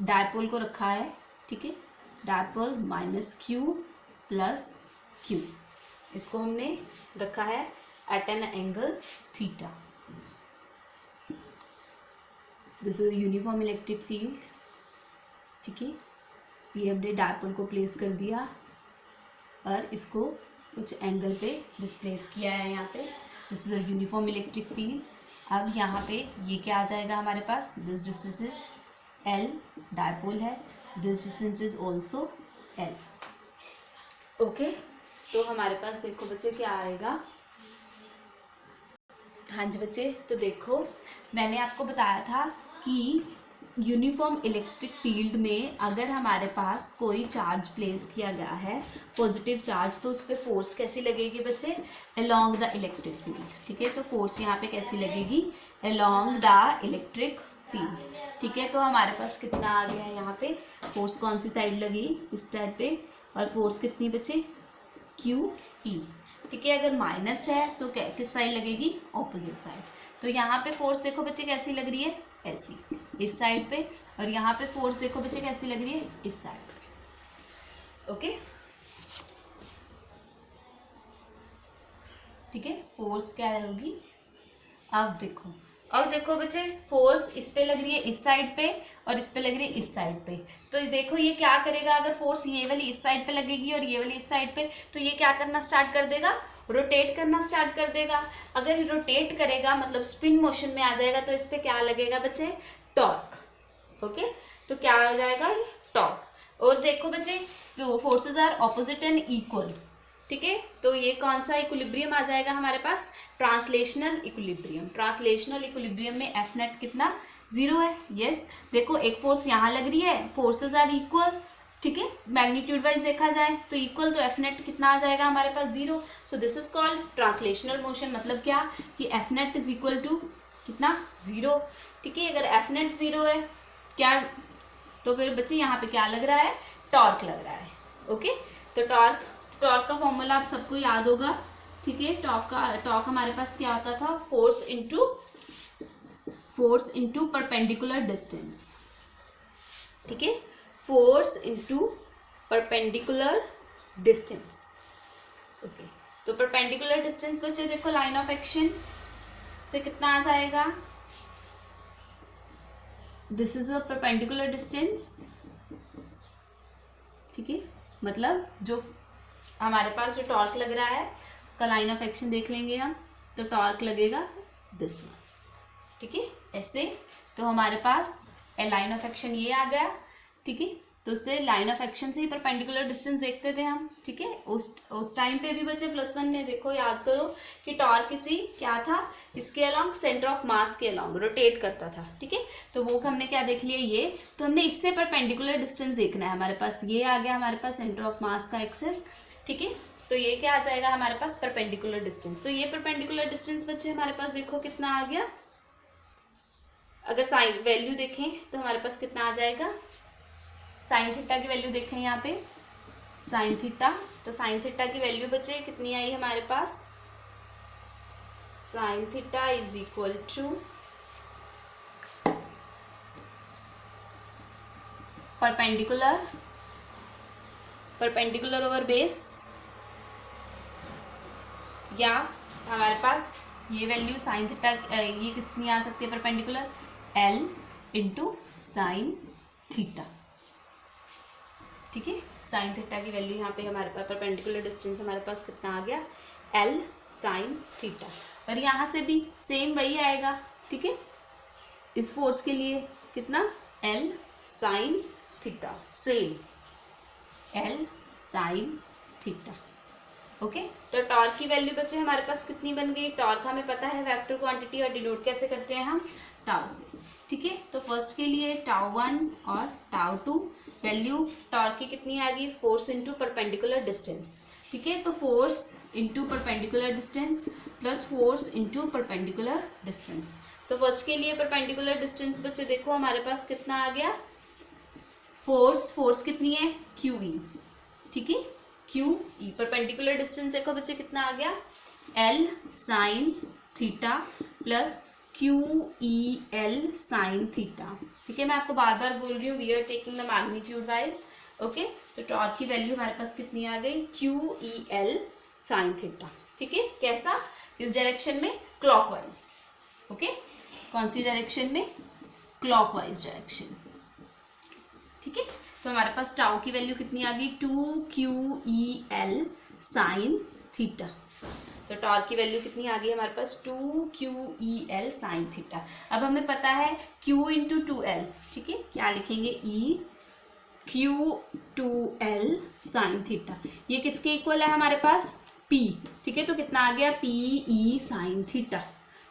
डायपोल को रखा है, ठीक है, dipole minus Q plus Q, इसको हमने रखा है at an angle theta. This is uniform electric field, ठीक है, ये हमने डायपोल को प्लेस कर दिया और इसको कुछ एंगल पे डिस्प्लेस किया है यहाँ पे। This is a uniform electric field. अब यहाँ पे ये क्या आ जाएगा हमारे पास, this distance is L, dipole है, this distance is also L, okay. तो हमारे पास देखो बच्चे क्या आएगा, हाँ जी बच्चे, तो देखो मैंने आपको बताया था कि यूनिफॉर्म इलेक्ट्रिक फील्ड में अगर हमारे पास कोई चार्ज प्लेस किया गया है, पॉजिटिव चार्ज, तो उस पर फोर्स कैसी लगेगी बच्चे, अलोंग द इलेक्ट्रिक फील्ड, ठीक है। तो फोर्स यहाँ पे कैसी लगेगी, अलोंग द इलेक्ट्रिक फील्ड, ठीक है। तो हमारे पास कितना आ गया है यहाँ पे, फोर्स कौन सी साइड लगी, इस साइड पे, और फोर्स कितनी बच्चे, क्यू ई, ठीक है। अगर माइनस है तो किस साइड लगेगी, ऑपोजिट साइड। तो यहाँ पे फोर्स देखो बच्चे कैसी लग रही है, ऐसी, इस साइड पे, और यहाँ पे फोर्स देखो बच्चे कैसी लग रही है, इस साइड पे, ओके, ठीक है। फोर्स क्या होगी, अब देखो बच्चे, फोर्स इस पे लग रही है इस साइड पे और इस पे लग रही है इस साइड पे। तो देखो ये क्या करेगा, अगर फोर्स ये वाली इस साइड पे लगेगी और ये वाली इस साइड पे, तो ये क्या करना स्टार्ट कर देगा, रोटेट करना स्टार्ट कर देगा। अगर ये रोटेट करेगा मतलब स्पिन मोशन में आ जाएगा, तो इस पे क्या लगेगा बच्चे, टॉर्क, ओके। तो क्या हो जाएगा, टॉर्क। और देखो बच्चे, forces are opposite and equal, ठीक है। तो ये कौन सा इक्विलिब्रियम आ जाएगा हमारे पास, ट्रांसलेशनल इक्विलिब्रियम। ट्रांसलेशनल इक्विलिब्रियम में एफ नेट कितना, 0 है, यस। देखो एक फोर्स यहाँ लग रही है, फोर्सेस आर इक्वल, ठीक है, मैग्नीट्यूड वाइज देखा जाए तो इक्वल, तो एफ नेट कितना आ जाएगा हमारे पास, 0। So this is called translational motion. मतलब क्या कि F net is equal to कितना, 0, ठीक है। अगर एफ नेट 0 है क्या, तो फिर बच्चे यहाँ पे क्या लग रहा है, टॉर्क लग रहा है, ओके। तो टॉर्क का फॉर्मूला आप सबको याद होगा, ठीक है। टॉर्क हमारे पास क्या होता था, फोर्स इंटू परपेंडिकुलर डिस्टेंस, ठीक है, force into perpendicular distance, okay. तो परपेंडिकुलर डिस्टेंस बच्चे देखो लाइन ऑफ एक्शन से कितना आ जाएगा, this is a perpendicular distance, ठीक है। मतलब जो हमारे पास जो टॉर्क लग रहा है उसका लाइन ऑफ एक्शन देख लेंगे हम, तो टॉर्क लगेगा दिस वन, ठीक है, ऐसे। तो हमारे पास लाइन ऑफ एक्शन ये आ गया, ठीक है। तो उससे लाइन ऑफ एक्शन से ही परपेंडिकुलर डिस्टेंस देखते थे हम, ठीक है। उस टाइम पे भी बच्चे +1 में देखो याद करो कि टॉर्क किसी क्या था, इसके अलोंग सेंटर ऑफ मास के अलोंग रोटेट करता था, ठीक है। तो वो हमने क्या देख लिया, ये तो हमने इससे परपेंडिकुलर डिस्टेंस देखना है। हमारे पास ये आ गया हमारे पास सेंटर ऑफ मास का एक्सेस, ठीक है। तो ये क्या आ जाएगा हमारे पास, परपेंडिकुलर डिस्टेंस। तो ये परपेंडिकुलर डिस्टेंस बच्चे हमारे पास देखो कितना आ गया, अगर साइन वैल्यू देखें तो हमारे पास कितना आ जाएगा, साइन थीटा की वैल्यू देखें यहाँ पे, साइन थीटा, तो साइन थीटा की वैल्यू बच्चे कितनी आई हमारे पास, sine theta is equal to perpendicular over base, या हमारे पास ये वैल्यू साइन थीटा ये कितनी आ सकती है perpendicular, L into sine theta, ठीक है। साइन थीटा की वैल्यू यहाँ पे हमारे पास परपेंडिकुलर डिस्टेंस हमारे पास कितना आ गया, L साइन थीटा। और यहाँ से भी सेम वही आएगा, ठीक है, इस फोर्स के लिए कितना, L sine theta, same L sine theta, okay. तो टॉर्क की वैल्यू बच्चे हमारे पास कितनी बन गई, टॉर्क हमें पता है वेक्टर क्वांटिटी, और डिनोट कैसे करते हैं हम, टाउ से, ठीक है। तो फर्स्ट के लिए τ1 और τ2 वैल्यू टॉर्क की कितनी आ गई, फोर्स इंटू परपेंडिकुलर डिस्टेंस, ठीक है। तो force into perpendicular distance plus force into perpendicular distance. तो फर्स्ट के लिए परपेंडिकुलर डिस्टेंस बच्चे देखो हमारे पास कितना आ गया, फोर्स कितनी है, QE, ठीक है, क्यू ई। परपेंडिकुलर डिस्टेंस देखो बच्चे कितना आ गया, L sine theta plus Q E L sine theta. ठीक है, मैं आपको बार बार बोल रही हूँ, we are taking the magnitude wise. Okay, तो टॉर्क की वैल्यू हमारे पास कितनी आ गई, Q E L sine theta. ठीक है, कैसा, इस डायरेक्शन में क्लॉकवाइज। ओके, कौन सी डायरेक्शन में, क्लॉकवाइज डायरेक्शन। ठीक है, तो हमारे पास टाउ की वैल्यू कितनी आ गई, 2QEL साइन थीटा। तो टॉर्क की वैल्यू कितनी आ गई हमारे पास, 2QEL साइन थीटा। अब हमें पता है Q इंटू 2L। ठीक है, क्या लिखेंगे, EQ2L साइन थीटा। ये किसके इक्वल है हमारे पास, P। ठीक है, तो कितना आ गया, PE साइन थीटा।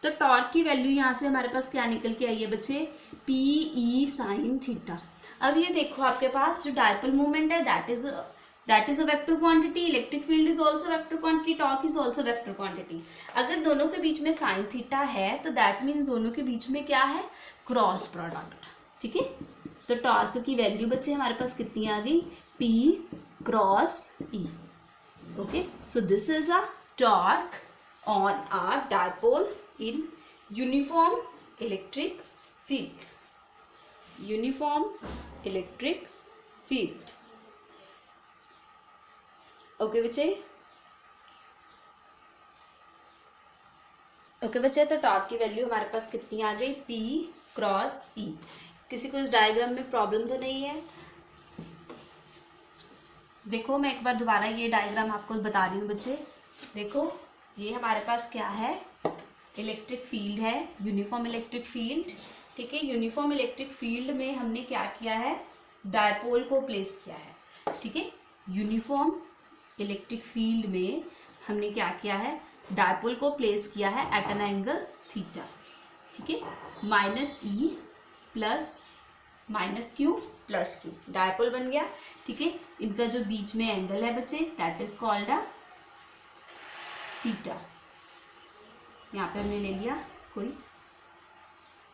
तो टॉर्क की वैल्यू यहाँ से हमारे पास क्या निकल के आई है बच्चे, PE साइन थीटा। अब ये देखो आपके पास जो डायपोल मूवमेंट है that is a vector quantity, electric field is also vector quantity, torque is also vector quantity. अगर दोनों के बीच में साइन थीटा है तो दैट मीन्स दोनों के बीच में क्या है, क्रॉस प्रोडक्ट। ठीक है, तो टॉर्क की वैल्यू बच्चे हमारे पास कितनी आ गई, P cross E। Okay, so this is a torque on a dipole in uniform electric field, uniform electric field. Okay बच्चे, ओके बच्चे, तो टॉर्क की वैल्यू हमारे पास कितनी आ गई, P क्रॉस E। किसी को इस डायग्राम में प्रॉब्लम तो नहीं है? देखो मैं एक बार दोबारा ये डायग्राम आपको बता रही हूँ बच्चे। देखो ये हमारे पास क्या है, इलेक्ट्रिक फील्ड है, यूनिफॉर्म इलेक्ट्रिक फील्ड। ठीक है, यूनिफॉर्म इलेक्ट्रिक फील्ड में हमने क्या किया है, डायपोल को प्लेस किया है। ठीक है, यूनिफॉर्म इलेक्ट्रिक फील्ड में हमने क्या किया है, डायपोल को प्लेस किया है एट एन एंगल थीटा। ठीक है, -E plus -Q plus Q, dipole बन गया। ठीक है, इनका जो बीच में एंगल है बच्चे that is called a theta. यहाँ पे हमने ले लिया कोई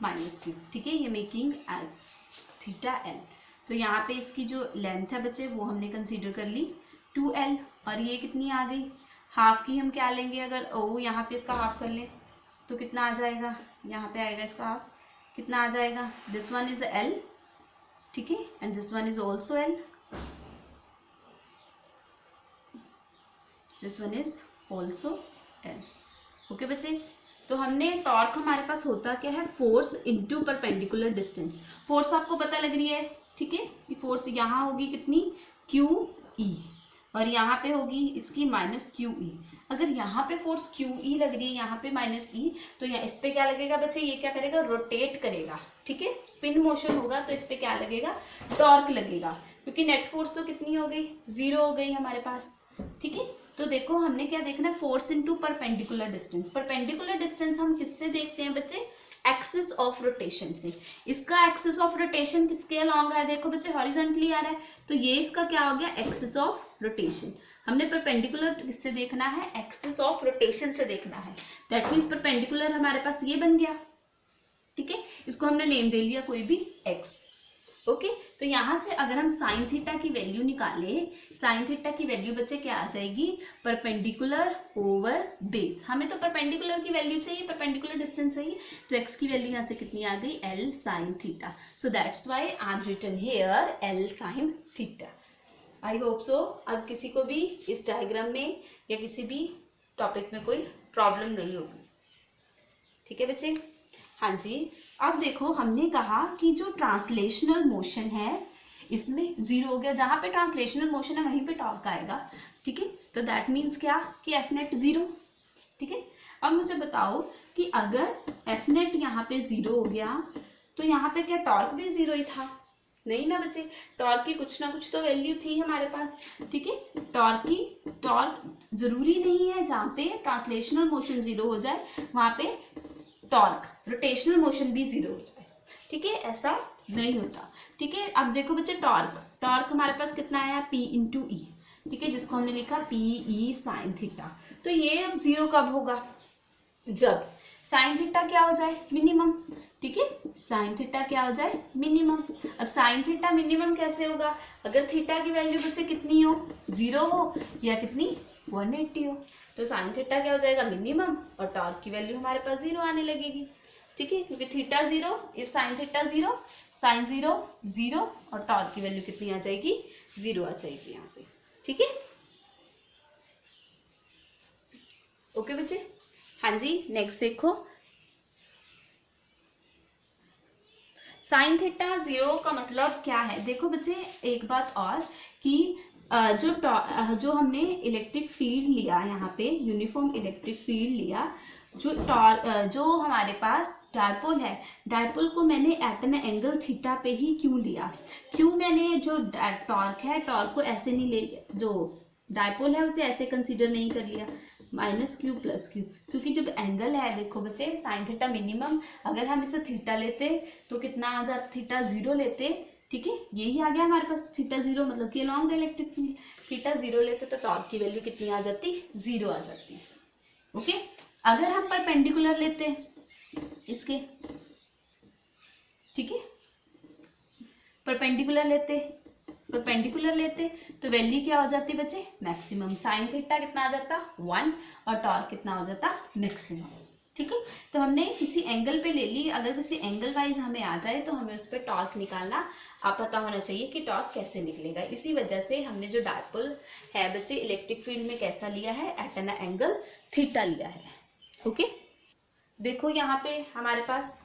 -Q। ठीक है, ये मेकिंग थीटा L। तो यहाँ पे इसकी जो लेंथ है बच्चे वो हमने कंसीडर कर ली 2L, और ये कितनी आ गई, हाफ की हम क्या लेंगे, अगर ओ यहाँ पे इसका हाफ कर लें तो कितना आ जाएगा, यहाँ पे आएगा इसका हाफ, कितना आ जाएगा, दिस वन इज L। ठीक है, and this one is also L, this one is also L। Okay बच्चे, तो हमने टॉर्क हमारे पास होता क्या है, force into perpendicular distance. Force आपको पता लग रही है। ठीक है, ये फोर्स यहाँ होगी कितनी, QE, और यहाँ पे होगी इसकी -QE। अगर यहाँ पे फोर्स QE लग रही है, यहाँ पे -E, तो यहाँ इस पे क्या लगेगा बच्चे, ये क्या करेगा, रोटेट करेगा। ठीक है, स्पिन मोशन होगा, तो इस पे क्या लगेगा, टॉर्क लगेगा, क्योंकि नेट फोर्स तो कितनी हो गई, 0 हो गई हमारे पास। ठीक है, तो देखो हमने क्या देखना है, force into perpendicular distance. Perpendicular distance हम किससे देखते हैं बच्चे, एक्सिस ऑफ रोटेशन से। इसका एक्सिस ऑफ रोटेशन किसके अलॉन्ग है, देखो बच्चे हॉरिजॉन्टली आ रहा है, तो ये इसका क्या हो गया, एक्सिस ऑफ रोटेशन। हमने परपेंडिकुलर किससे देखना है, एक्सिस ऑफ रोटेशन से देखना है। दैट मीन्स परपेंडिकुलर हमारे पास ये बन गया। ठीक है, इसको हमने नेम दे लिया कोई भी x। ओके, तो यहाँ से अगर हम साइन थीटा की वैल्यू निकालें, साइन थीटा की वैल्यू बच्चे क्या आ जाएगी, परपेंडिकुलर ओवर बेस। हमें तो परपेंडिकुलर की वैल्यू चाहिए, परपेंडिकुलर डिस्टेंस चाहिए, तो x की वैल्यू यहाँ से कितनी आ गई, L sine theta. So that's why I am written here L sine theta. I hope so अब किसी को भी इस डायग्राम में या किसी भी टॉपिक में कोई प्रॉब्लम नहीं होगी। ठीक है बच्चे, हाँ जी। अब देखो हमने कहा कि जो ट्रांसलेशनल मोशन है इसमें 0 हो गया, जहाँ पे ट्रांसलेशनल मोशन है वहीं पे टॉर्क आएगा। ठीक है, तो दैट मीन्स क्या कि एफ नेट 0। ठीक है, अब मुझे बताओ कि अगर एफ नेट यहाँ पे 0 हो गया तो यहाँ पे क्या टॉर्क भी 0 ही था, नहीं ना बच्चे, टॉर्क की कुछ ना कुछ तो वैल्यू थी हमारे पास। ठीक है, टॉर्क जरूरी नहीं है जहाँ पे ट्रांसलेशनल मोशन 0 हो जाए वहाँ पे टॉर्क रोटेशनल मोशन भी 0 हो जाए। ठीक है, ऐसा नहीं होता। ठीक है, अब देखो बच्चे टॉर्क हमारे पास कितना आया, P इंटू E। ठीक है, जिसको हमने लिखा PE साइन थीटा। तो ये अब 0 कब होगा, जब साइन थीटा क्या हो जाए, मिनिमम। ठीक है, साइन थीटा क्या हो जाए, मिनिमम। अब साइन थीटा मिनिमम कैसे होगा, अगर थीटा की वैल्यू बच्चे कितनी हो, 0 हो या कितनी 180 हो, तो साइन थीटा क्या हो जाएगा, मिनिमम, और टॉर्क की वैल्यू हमारे पास 0 आने लगेगी। ठीक है, क्योंकि theta 0, if sine theta 0, sine 0 0, और टॉर्क की वैल्यू कितनी आ जाएगी, 0 आ जाएगी यहाँ से। ठीक है, ओके बच्चे। हाँ जी, नेक्स्ट देखो, साइन थीटा 0 का मतलब क्या है। देखो बच्चे एक बात और कि जो हमने इलेक्ट्रिक फील्ड लिया यहाँ पे, यूनिफॉर्म इलेक्ट्रिक फील्ड लिया, जो हमारे पास डायपोल है, डायपोल को मैंने एट एन एंगल थीटा पे ही क्यों लिया, क्यों मैंने जो टॉर्क है, टॉर्क को ऐसे नहीं ले, जो डायपोल है उसे ऐसे कंसीडर नहीं कर लिया, माइनस क्यू प्लस क्यू, क्योंकि जब एंगल है, देखो बच्चे साइन थीटा मिनिमम, अगर हम इसे थीटा लेते तो कितना आ जाता, थीटा 0 लेते, ठीक है, यही आ गया हमारे पास थीटा 0, मतलब कि along the electric field, theta 0 लेते तो टॉर्क की वैल्यू कितनी आ जाती, 0 आ जाती। ओके, अगर हम परपेंडिकुलर लेते इसके, ठीक है, परपेंडिकुलर लेते तो वैल्यू क्या हो जाती बच्चे, मैक्सिमम। साइन थीटा कितना आ जाता, 1, और टॉर्क कितना हो जाता, मैक्सिमम। ठीक है, तो हमने किसी एंगल पे ले ली, अगर किसी एंगल वाइज हमें आ जाए तो हमें उस पर टॉर्क निकालना पता होना चाहिए कि टॉर्क कैसे निकलेगा। इसी वजह से हमने जो डायपोल है बच्चे इलेक्ट्रिक फील्ड में कैसा लिया है, एट एन एंगल थीटा लिया है। ओके, देखो यहाँ पे हमारे पास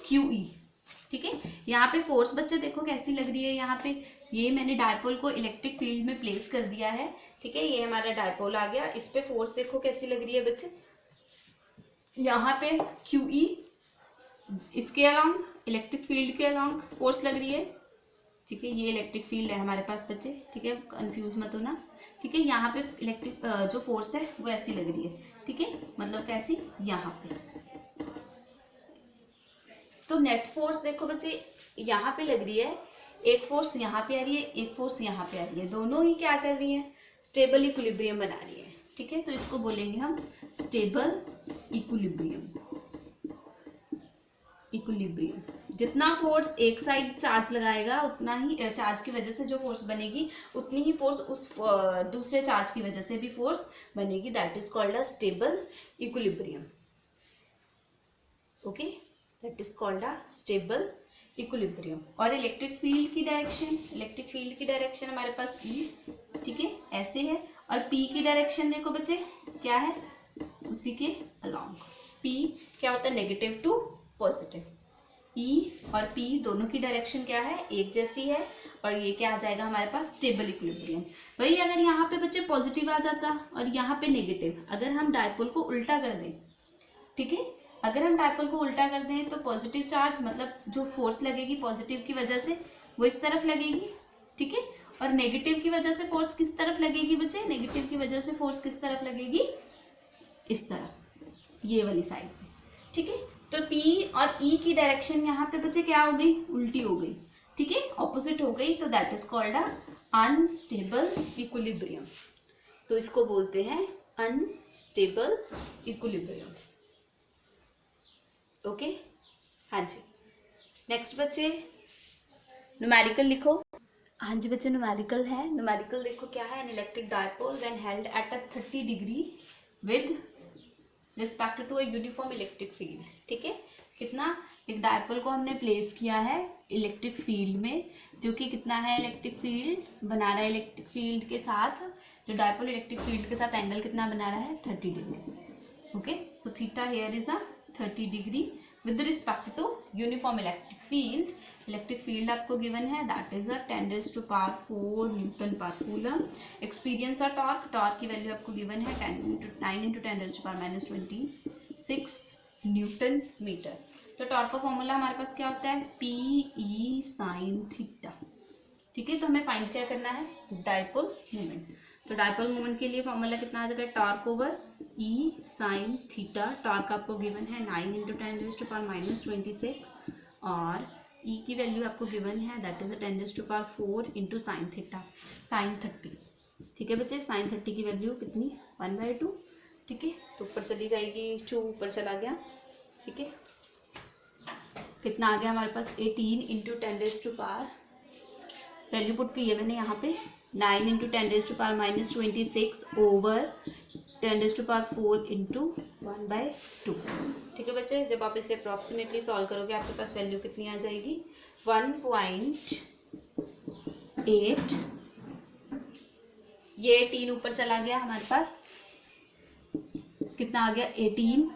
QE, ठीक है, यहाँ पे फोर्स बच्चे देखो कैसी लग रही है, यहाँ पे ये मैंने डायपोल को इलेक्ट्रिक फील्ड में प्लेस कर दिया है। ठीक है, ये हमारा डायपोल आ गया, इस पे फोर्स देखो कैसी लग रही है बच्चे, यहाँ पे QE, इसके अलॉन्ग इलेक्ट्रिक फील्ड के अलॉन्ग फोर्स लग रही है। ठीक है, ये इलेक्ट्रिक फील्ड है हमारे पास बच्चे, ठीक है, कंफ्यूज मत होना। ठीक है, यहाँ पे इलेक्ट्रिक जो फोर्स है वो ऐसी लग रही है, ठीक है, मतलब कैसी, यहाँ पे। तो नेट फोर्स देखो बच्चे यहाँ पे लग रही है, एक फोर्स यहाँ पे आ रही है, एक फोर्स यहाँ पे आ रही है, दोनों ही क्या कर रही है, स्टेबल इक्विलिब्रियम बना रही है। ठीक है, तो इसको बोलेंगे हम स्टेबल इक्विलिब्रियम। जितना फोर्स एक साइड चार्ज लगाएगा उतना ही चार्ज की वजह से जो फोर्स बनेगी, उतनी ही फोर्स उस दूसरे चार्ज की वजह से भी फोर्स बनेगी, that is called a stable equilibrium. Okay, that is called a stable equilibrium. और इलेक्ट्रिक फील्ड की डायरेक्शन हमारे पास E, ठीक है, ऐसे है, और P की डायरेक्शन देखो बच्चे क्या है, उसी के अलॉन्ग। P क्या होता है, नेगेटिव टू पॉजिटिव। E और P दोनों की डायरेक्शन क्या है, एक जैसी है, और ये क्या आ जाएगा हमारे पास, स्टेबल इक्विलिब्रियम। वही अगर यहाँ पे बच्चे पॉजिटिव आ जाता और यहाँ पे नेगेटिव, अगर हम डायपोल को उल्टा कर दें, ठीक है, अगर हम डायपोल को उल्टा कर दें तो पॉजिटिव चार्ज, मतलब जो फोर्स लगेगी पॉजिटिव की वजह से वो इस तरफ लगेगी, ठीक है, और नेगेटिव की वजह से फोर्स किस तरफ लगेगी बच्चे, नेगेटिव की वजह से फोर्स किस तरफ लगेगी, इस तरफ, ये वाली साइड पे। ठीक है, तो P और E की डायरेक्शन यहाँ पे बच्चे क्या हो गई, उल्टी हो गई, ठीक है, ऑपोजिट हो गई, तो that is called a unstable equilibrium. तो इसको बोलते हैं अनस्टेबल इक्विलिब्रियम। ओके, हाँ जी, नेक्स्ट बच्चे न्यूमेरिकल लिखो। हाँ जी बच्चे, न्यूमेरिकल है, न्यूमेरिकल देखो क्या है, an electric dipole when held at a 30 degree with respect to a uniform electric field. ठीक है, कितना, एक डायपोल को हमने प्लेस किया है इलेक्ट्रिक फील्ड में, जो कि कितना है, इलेक्ट्रिक फील्ड बना रहा है, इलेक्ट्रिक फील्ड के साथ जो डायपोल इलेक्ट्रिक फील्ड के साथ एंगल कितना बना रहा है, 30 degree. Okay, so theta here is a 30 degree with respect to uniform electric field. Electric field आपको गिवन है, that is a 10⁻⁴ newton per coulomb. Experience torque, torque की वैल्यू आपको गिवन है 9 × 10⁻⁻26 न्यूटन मीटर। तो टॉर्क का formula हमारे पास क्या होता है, PE sin थीटा। ठीक है, तो हमें फाइंड क्या करना है, डायपोल मोमेंट। तो डायपोल मोमेंट के लिए फॉर्मूला कितना आ जाएगा, torque over E sin theta. Torque आपको गिवन है 9 × 10⁻⁻26, और E की वैल्यू आपको गिवन है, that is 10⁻⁴ into sine theta, sine 30। ठीक है बच्चे, साइन 30 की वैल्यू कितनी, 1/2। ठीक है, तो ऊपर चली जाएगी, 2 ऊपर चला गया, ठीक है, कितना आ गया हमारे पास 18 इंटू 10⁻⁴, वैल्यू पुट की है मैंने यहाँ पे 9 इंटू 10⁻⁻26 ओवर 10⁻⁴ इंटू 1/2। ठीक है बच्चे, जब आप इसे अप्रॉक्सीमेटली सॉल्व करोगे आपके पास वैल्यू कितनी आ जाएगी 1.8। ये 18 ऊपर चला गया, हमारे पास कितना आ गया 18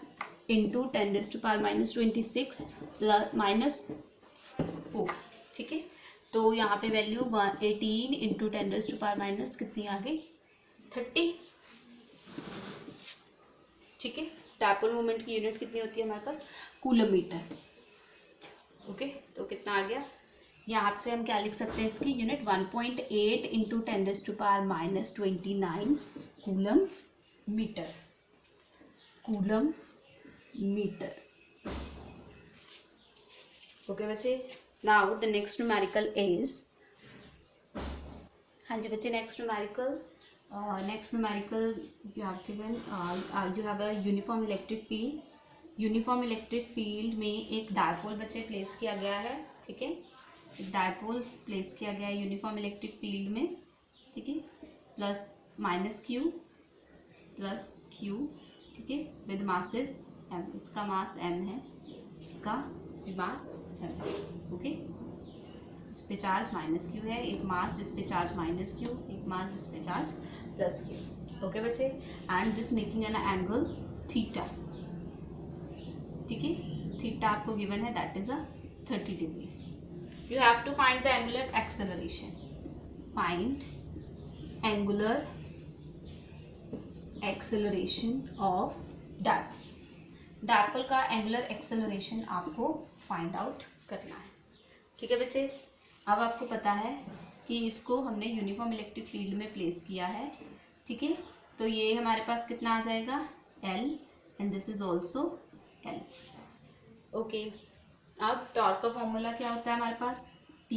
इंटू 10⁻⁻26 -4। ठीक है, तो यहाँ पे वैल्यू 18 इंटू 10⁻⁻ कितनी आ गई 30। ठीक है, डायपोल मोमेंट की यूनिट कितनी होती है हमारे पास कूलम मीटर। ओके, तो कितना आ गया, यहाँ से हम क्या लिख सकते हैं इसकी unit 1.8 into 10⁻⁻29 coulomb metre. Coulomb metre. Okay बच्चे, now the next numerical is, हाँ जी बच्चे, next numerical you have given, you have a uniform electric field. Uniform electric field में एक डायपोल बच्चे प्लेस किया गया है। ठीक है, एक डायपोल प्लेस किया गया है यूनिफॉर्म इलेक्ट्रिक फील्ड में। ठीक है, प्लस क्यू, ठीक है, विद मासेस m, इसका मास m है, इसका भी मास m। ओके, इस पे चार्ज -q है, एक मास जिस पे चार्ज -q, एक मास जिस पे चार्ज +q। ओके बच्चे, and this making an angle theta. ठीक है, थीटा आपको गिवन है, that is 30 degree. You have to find the angular acceleration. Find angular acceleration of dipole. Dipole का एंगुलर एक्सेलरेशन आपको फाइंड आउट करना है। ठीक है बच्चे, अब आपको पता है कि इसको हमने यूनिफॉर्म इलेक्ट्रिक फील्ड में प्लेस किया है। ठीक है, तो ये हमारे पास कितना आ जाएगा L, and this is also L। Okay, अब टॉर्क का फॉर्मूला क्या होता है हमारे पास P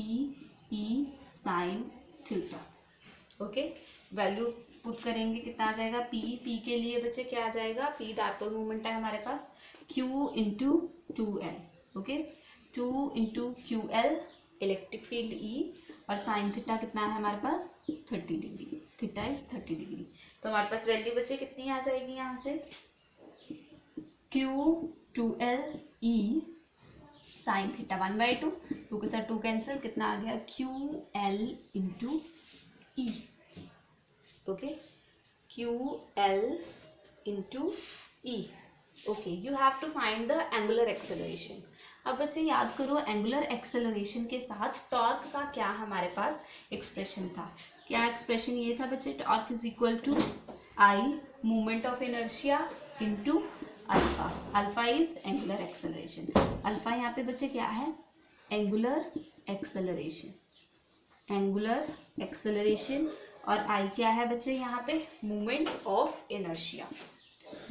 sin theta. Okay, value put करेंगे, कितना आ जाएगा P के लिए बच्चे क्या आ जाएगा, P डायपोल मोमेंट है हमारे पास, Q into 2L। Okay, 2 into QL electric field E, और साइन थीटा कितना है हमारे पास 30 डिग्री। Theta is 30 degree. तो हमारे पास वैल्यू बच्चे कितनी आ जाएगी यहाँ से Q 2L E sine theta 1/2, 2 के साथ 2 कैंसिल, कितना आ गया QL into E। Okay, QL into E। Okay, you have to find the angular acceleration. अब बच्चे याद करो, एंगुलर एक्सेलरेशन के साथ टॉर्क का क्या हमारे पास एक्सप्रेशन था। क्या एक्सप्रेशन ये था बच्चे, torque is equal to I moment of inertia into alpha. Alpha is angular acceleration. Alpha यहाँ पे बच्चे क्या है, एंगुलर एक्सेलरेशन। एंगुलर एक्सेलरेशन, और I क्या है बच्चे यहाँ पे, moment of inertia.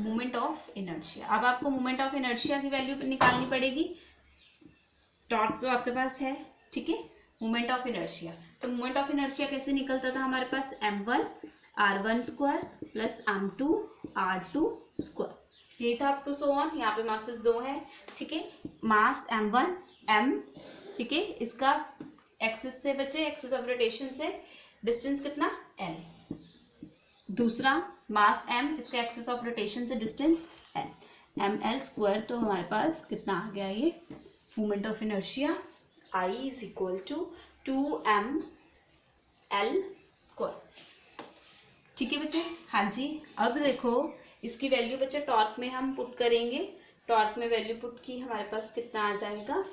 Moment of inertia. अब आपको मोमेंट ऑफ इनर्शिया की वैल्यू निकालनी पड़ेगी। टॉर्क तो आपके पास है, ठीक है, मोमेंट ऑफ इनर्शिया। तो मोमेंट ऑफ इनर्शिया कैसे निकलता था हमारे पास, m1 r1 square plus m2 r2 square. यही था अप टू सो ऑन। यहाँ पे मासेस 2 है। ठीक है, मास m1 m, ठीक है, इसका एक्सिस से बचे, एक्सिस ऑफ रोटेशन से डिस्टेंस कितना l। दूसरा मास m, इसका एक्सिस ऑफ रोटेशन से डिस्टेंस l, ml स्क्वायर। तो हमारे पास कितना आ गया, ये moment of inertia I is equal to 2ml square. ठीक है बच्चे, हाँ जी। अब देखो इसकी वैल्यू बच्चे टॉर्क में हम पुट करेंगे। टॉर्क में वैल्यू पुट की, हमारे पास कितना आ जाएगा,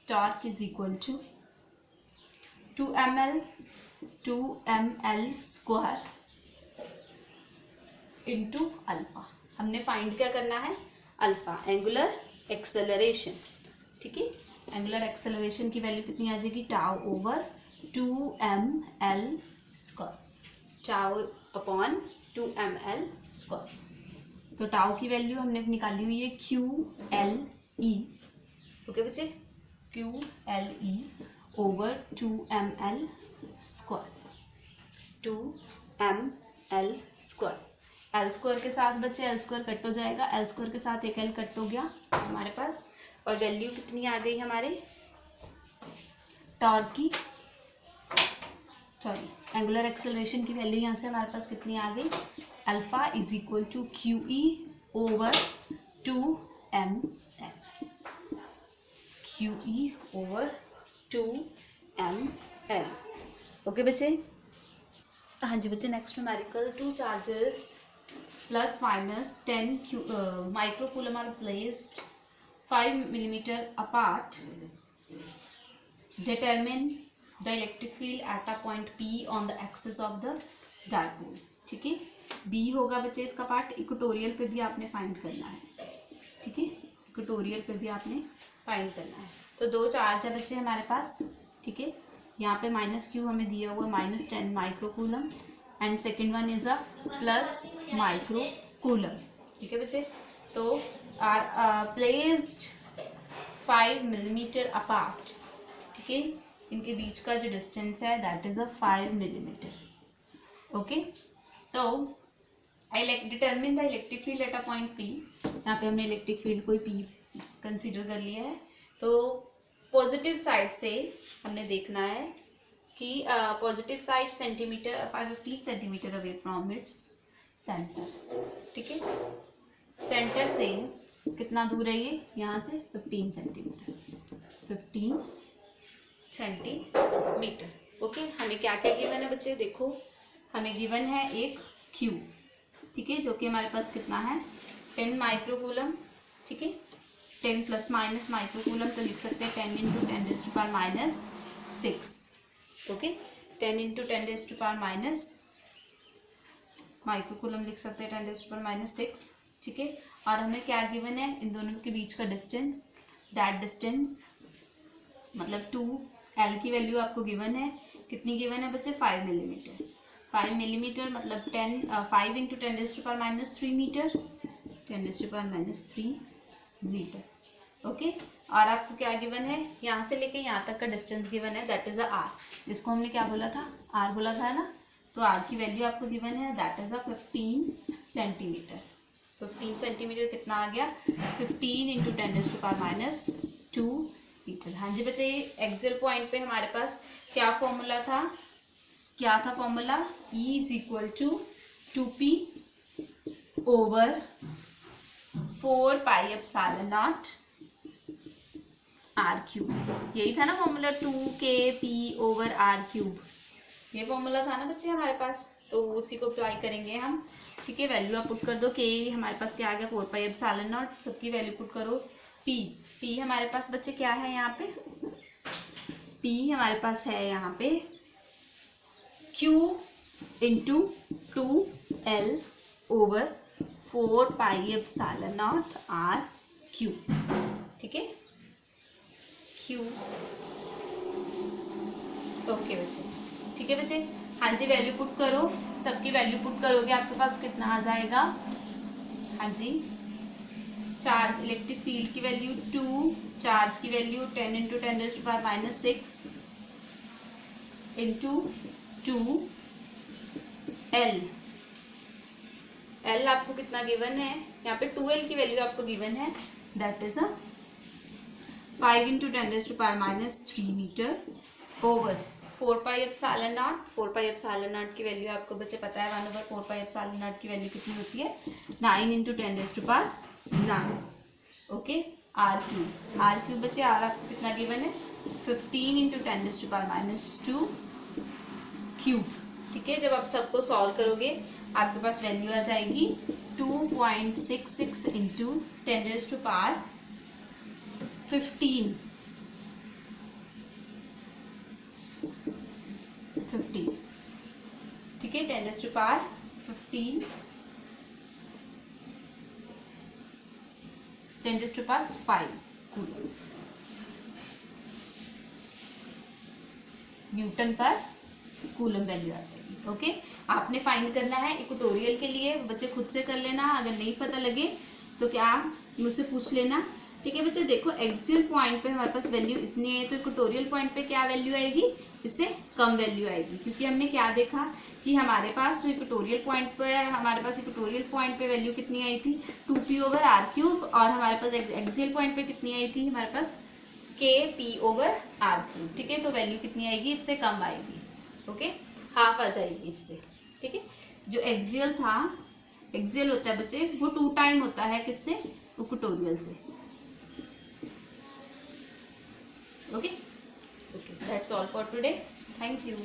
torque is equal to 2ml square into alpha. हमने फाइंड क्या करना है, अल्फा, एंगुलर एक्सेलरेशन। ठीक है, एंगुलर एक्सेलरेशन की वैल्यू कितनी आ जाएगी, tau over 2ml square, tau upon 2ml square. तो टाउ की वैल्यू हमने निकाली हुई है QLE। ओके बच्चे, QLE over 2ml square, 2ml L square. L square के साथ बच्चे एल स्क्वायर कट हो जाएगा, एल स्क्वायर के साथ एक एल कट हो गया हमारे पास, और वैल्यू कितनी आ गई हमारे टॉर्क की, सॉरी एंगुलर एक्सेलरेशन की वैल्यू यहाँ से हमारे पास कितनी आ गई, alpha is equal to Q E over 2m L, Q E over 2m L. Okay बच्चे, हाँ जी बच्चे, next numerical, two charges plus minus 10 microcoulomb are placed 5 millimeter apart, determine the electric field at a point P on the axis of the dipole। ठीक है, B होगा बच्चे इसका part, equatorial पे भी आपने फाइंड करना है, ठीक है, इक्वेटोरियल पे भी आपने फाइंड करना है। तो दो चार्ज है बच्चे हमारे पास, ठीक है, यहाँ पे माइनस क्यू हमें दिया हुआ -10 microcoulomb and second one is a plus microcoulomb. ठीक है बच्चे, तो आर प्लेस्ड 5 millimeter अपार्ट, ठीक है, इनके बीच का जो डिस्टेंस है that is a 5 millimeter। Okay, तो determine the electric field at a point P, यहाँ पे हमने इलेक्ट्रिक फील्ड कोई पी कंसीडर कर लिया है। तो पॉजिटिव साइड से हमने देखना है कि positive side centimetre 515 centimetre away from its centre. ठीक है, सेंटर से कितना दूर है ये, यहाँ से 15 सेंटीमीटर, 15 सेंटीमीटर। ओके, हमें क्या क्या गिवन है बच्चे, देखो हमें गिवन है एक क्यू, ठीक है, जो कि हमारे पास कितना है 10 माइक्रोकूलम। ठीक है, 10 प्लस माइनस माइक्रोकूलम, तो लिख सकते हैं 10 इंटू 10⁻⁻6। ओके, 10 इंटू 10⁻⁻, माइक्रोकूलम लिख सकते हैं 10⁻⁻6। ठीक है, और हमें क्या गिवन है, इन दोनों के बीच का डिस्टेंस, दैट डिस्टेंस मतलब 2L की वैल्यू आपको गिवन है, कितनी गिवन है बच्चे 5 मिलीमीटर। 5 मिलीमीटर मतलब 5 इंटू 10⁻³ मीटर, 10⁻³ मीटर। ओके, और आपको क्या गिवन है, यहाँ से लेके यहाँ तक का डिस्टेंस गिवन है, दैट इज अ R, जिसको हमने क्या बोला था, R बोला था ना, तो R की वैल्यू आपको गिवन है, that is a 15 centimetre. 15 centimetre कितना आ गया, 15 इंटू 10⁻² मीटर। हाँ जी बच्चे, एक्सियल पॉइंट पे हमारे पास क्या फॉर्मूला था, क्या था formula, E is equal to 2P over 4πε0 R³, यही था ना फॉर्मूला, 2KP ओवर R³, ये फॉर्मूला था ना बच्चे हमारे पास, तो उसी को अप्लाई करेंगे हम। ठीक है, वैल्यू आप पुट कर दो, K हमारे पास क्या आ गया 4πε0, सबकी वैल्यू पुट करो। P हमारे पास बच्चे क्या है यहाँ पे, P हमारे पास है यहाँ पे Q into 2L over 4πε0 R³। ठीक है, Q। ओके बच्चे, ठीक है बच्चे, हाँ जी वैल्यू पुट करो, सबकी वैल्यू पुट करोगे आपके पास कितना आ जाएगा, हाँ जी, चार्ज इलेक्ट्रिक फील्ड की वैल्यू 2, चार्ज की value 10 into 10⁻⁻6 into 2L। L आपको कितना गिवन है, यहाँ पे 2L की वैल्यू आपको गिवन है, that is a 5 into 10⁻³ metre over 4πε0। 4πε0 की वैल्यू आपको बच्चे पता है, 1/4πε0 की वैल्यू कितनी होती है, 9 इंटू 10⁻⁹। ओके, R³ बच्चे, R आपको कितना गिवन है 15 इंटू 10⁻² क्यूब। ठीक है, जब आप सबको सॉल्व करोगे आपके पास वैल्यू आ जाएगी 2.66 इंटू 10⁻15। ठीक है, 10⁻15 10⁵ coulomb Newton per coulomb value आ जाएगी। ओके, आपने फाइंड करना है इक्वेटोरियल के लिए, बच्चे खुद से कर लेना, अगर नहीं पता लगे तो क्या मुझसे पूछ लेना, ठीक है बच्चे, देखो एक्सियल पॉइंट पे हमारे पास वैल्यू इतनी है, तो इक्वेटोरियल पॉइंट पे क्या वैल्यू आएगी, इससे कम वैल्यू आएगी, क्योंकि हमने क्या देखा कि हमारे पास जो इक्वेटोरियल पॉइंट पे हमारे पास इक्वेटोरियल पॉइंट पे वैल्यू कितनी आई थी 2p/r3, और हमारे पास एक्सियल पॉइंट पे कितनी आई थी हमारे पास kp/r3। ठीक है, तो वैल्यू कितनी आएगी, इससे कम आएगी। ओके, हाफ आ जाएगी इससे। ठीक है, जो एक्सियल था, एक्सियल होता है बच्चे वो 2 टाइम होता है किससे, इक्वेटोरियल से। Okay, that's all for today, thank you.